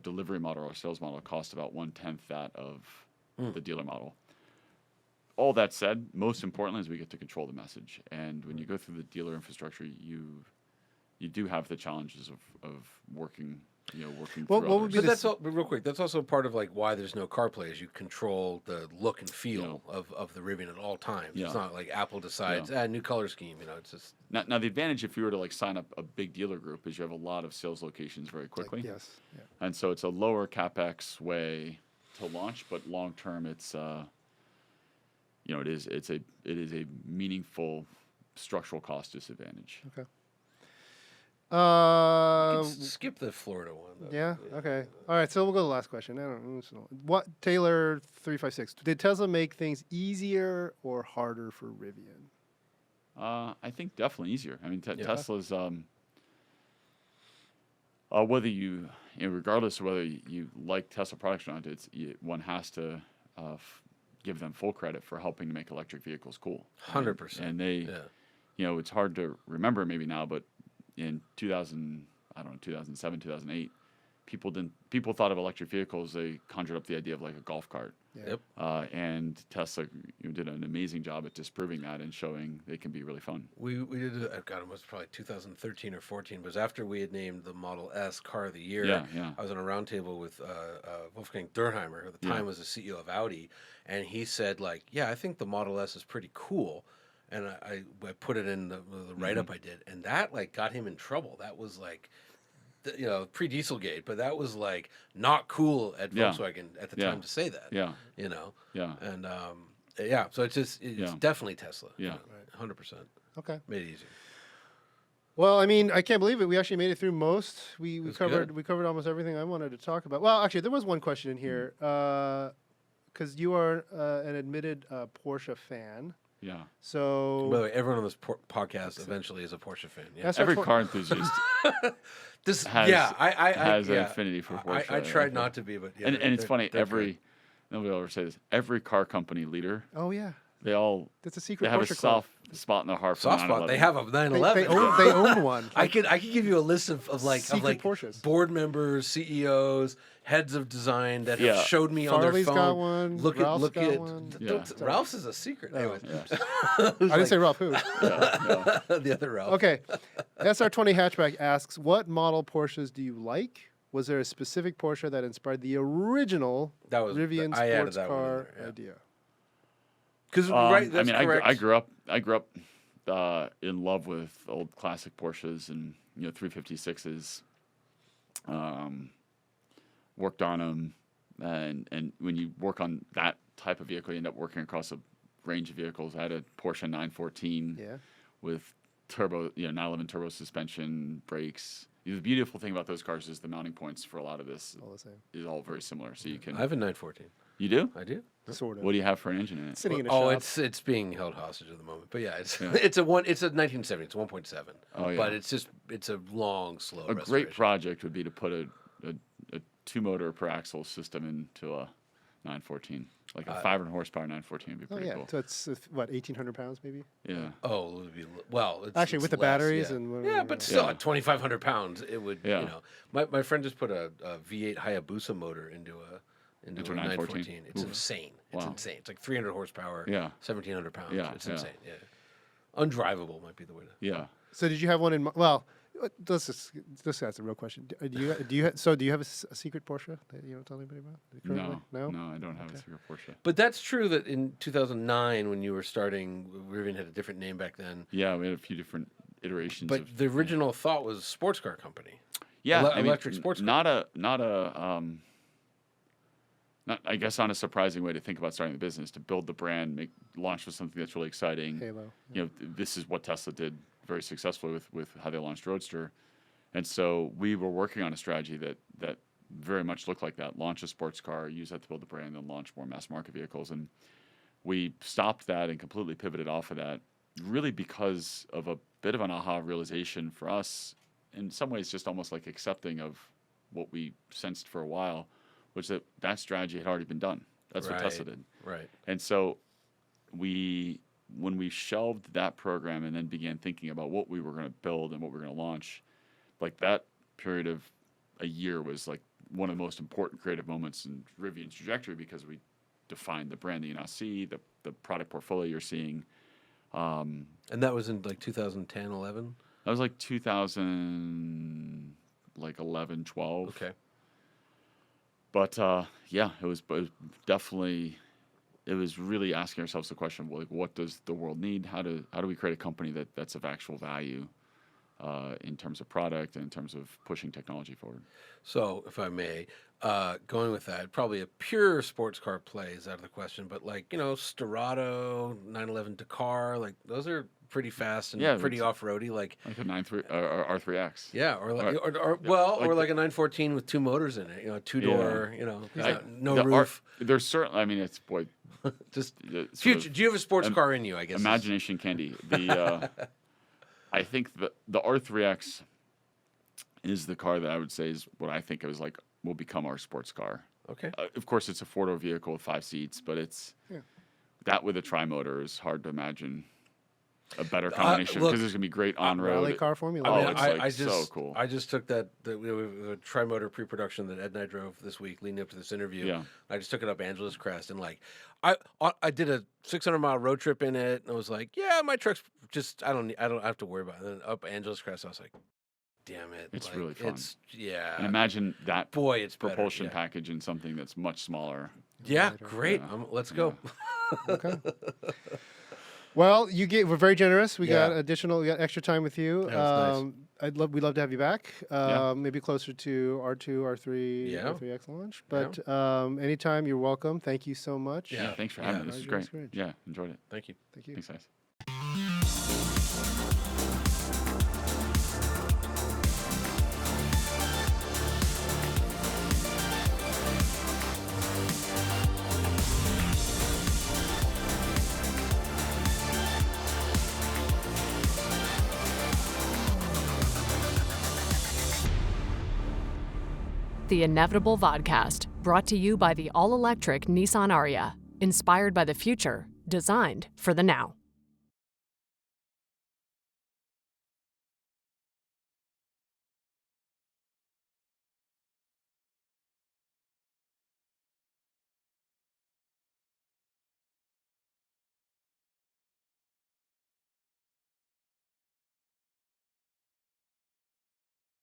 delivery model, our sales model, costs about 1/10 that of the dealer model. All that said, most importantly is we get to control the message. And when you go through the dealer infrastructure, you do have the challenges of working What through would others. be But that's all, real quick. That's also part of like why there's no CarPlay is you control the look and feel of the Rivian at all times. Yeah. It's not like Apple decides new color scheme. It's just Now the advantage if you were to like sign up a big dealer group is you have a lot of sales locations very quickly. Yes. Yeah. And so it's a lower capex way to launch, but long term it's it is a meaningful structural cost disadvantage. Okay. skip the Florida one. Though. Yeah. Okay. All right. So we'll go to the last question. I don't know. What Taylor 356? Did Tesla make things easier or harder for Rivian? I think definitely easier. I mean, Tesla's whether regardless of whether you like Tesla products or not, one has to give them full credit for helping to make electric vehicles cool. 100%. And they, it's hard to remember maybe now, but in 2007, 2008, people thought of electric vehicles. They conjured up the idea of like a golf cart. Yep. And Tesla did an amazing job at disproving that and showing they can be really fun. We did it was probably 2013 or 14. But it was after we had named the Model S Car of the Year. Yeah. I was on a roundtable with Wolfgang Dürheimer, who at the time was the CEO of Audi, and he said I think the Model S is pretty cool. And I put it in the write-up I did, and that got him in trouble. That was pre-Dieselgate, but that was not cool at Volkswagen at the time to say that. Yeah. And so it's definitely Tesla. Yeah. 100%. Okay. Made it easy. Well, I mean, I can't believe it. We actually made it through most. We covered good. we covered almost everything I wanted to talk about. Well, actually, there was one question in here because you are an admitted Porsche fan. Yeah. So, By the way, everyone on this podcast eventually is a Porsche fan. Yeah. That's Every our car enthusiast has an affinity for Porsche. I tried not to be, but and it's funny. Nobody will ever say this. Every car company leader, oh yeah, they all that's a secret. they have Porsche a soft spot in their heart for soft spot. 911. They have a 911. They own one. I could give you a list of secret Porsches. board members, CEOs, heads of design that have showed me Farley's on their phone. got one. Look Ralph's at got one. Ralph's is a secret. Oh. Anyways. I didn't say Ralph. Who? The other Ralph. Okay. SR20 hatchback asks, what model Porsches do you like? Was there a specific Porsche that inspired the original Rivian I added sports that one in car there, idea? Because that's correct. I grew up in love with old classic Porsches and 356s. Worked on them, and when you work on that type of vehicle, you end up working across a range of vehicles. I had a Porsche 914 with turbo, 911 turbo suspension, brakes. The beautiful thing about those cars is the mounting points for a lot of this All the same. is all very similar. So you can. I have a 914. You do? I do. Sort of. What do you have for an engine in it? Sitting in a shop. it's being held hostage at the moment. But it's a 1970. It's 1.7. Oh, yeah. But it's a long, slow. A great project would be to put a 2-motor per axle system into a 914, like a 500 horsepower 914 would be pretty cool. So it's 1,800 pounds maybe. Yeah. Oh, it would be it's, Actually, it's with the less, batteries yeah. and whatever. Yeah, but still, at 2,500 pounds, it would. Yeah. My friend just put a V8 Hayabusa motor into a 914. It's insane. It's insane. It's like 300 horsepower. Yeah. 1,700 pounds. Yeah, It's yeah. insane. Yeah. Undrivable might be the way to. Yeah. So did you have one in? Well, let's ask the real question. Do you have a secret Porsche that you don't tell anybody about? Currently? No, I don't have a secret Porsche. But that's true that in 2009, when you were starting, Rivian had a different name back then. Yeah, we had a few different iterations. But the original thought was sports car company. Yeah, Electric sports car. not a I guess on a surprising way to think about starting the business, to build the brand, launch with something that's really exciting. Halo. You know, this is what Tesla did very successfully with how they launched Roadster. And so we were working on a strategy that very much looked like that. Launch a sports car, use that to build the brand, then launch more mass market vehicles. And we stopped that and completely pivoted off of that, really because of a bit of an aha realization for us, in some ways just almost like accepting of what we sensed for a while, was that strategy had already been done. That's what Tesla did. Right. And so when we shelved that program and then began thinking about what we were going to build and what we were going to launch, like that period of a year was like one of the most important creative moments in Rivian's trajectory, because we defined the brand that you now see, the product portfolio you're seeing. And that was in like 2010, 11? That was like 2011, 12. Okay. But yeah, it was definitely, it was really asking ourselves the question, well, like, what does the world need? How do we create a company that's of actual value in terms of product and in terms of pushing technology forward? So, if I may, going with that, probably a pure sports car play is out of the question, but like, you know, Sterrato, 911 Dakar, like those are pretty fast and pretty off-roady, like a R3X. Yeah, or like, or like a 914 with two motors in it, you know, two-door, you know, no roof. There's certainly, I mean, it's just future. Do you have a sports car in you? I guess imagination candy. I think the R3X is the car that I would say is what I think is like will become our sports car. Okay. Of course, it's a four-door vehicle with 5 seats, but it's that with a tri-motor is hard to imagine a better combination, because there's gonna be great on-road rally car formula. It's so cool. I just took the tri-motor pre-production that Ed and I drove this week leading up to this interview. Yeah. I just took it up Angeles Crest, and like I did a 600-mile road trip in it, and I was like, yeah, my truck's just I don't have to worry about it. And then up Angeles Crest, I was like, damn it, it's like, really fun. And imagine that it's propulsion package in something that's much smaller. Yeah, great. Let's go. Okay. Well, we're very generous. We got extra time with you. Nice. We'd love to have you back. Maybe closer to R2, R3, R3X launch. But anytime, you're welcome. Thank you so much. Yeah, thanks for having me. This was great. Yeah, enjoyed it. Thank you. Thanks, guys. The InEVitable Vodcast, brought to you by the all-electric Nissan Ariya. Inspired by the future, designed for the now.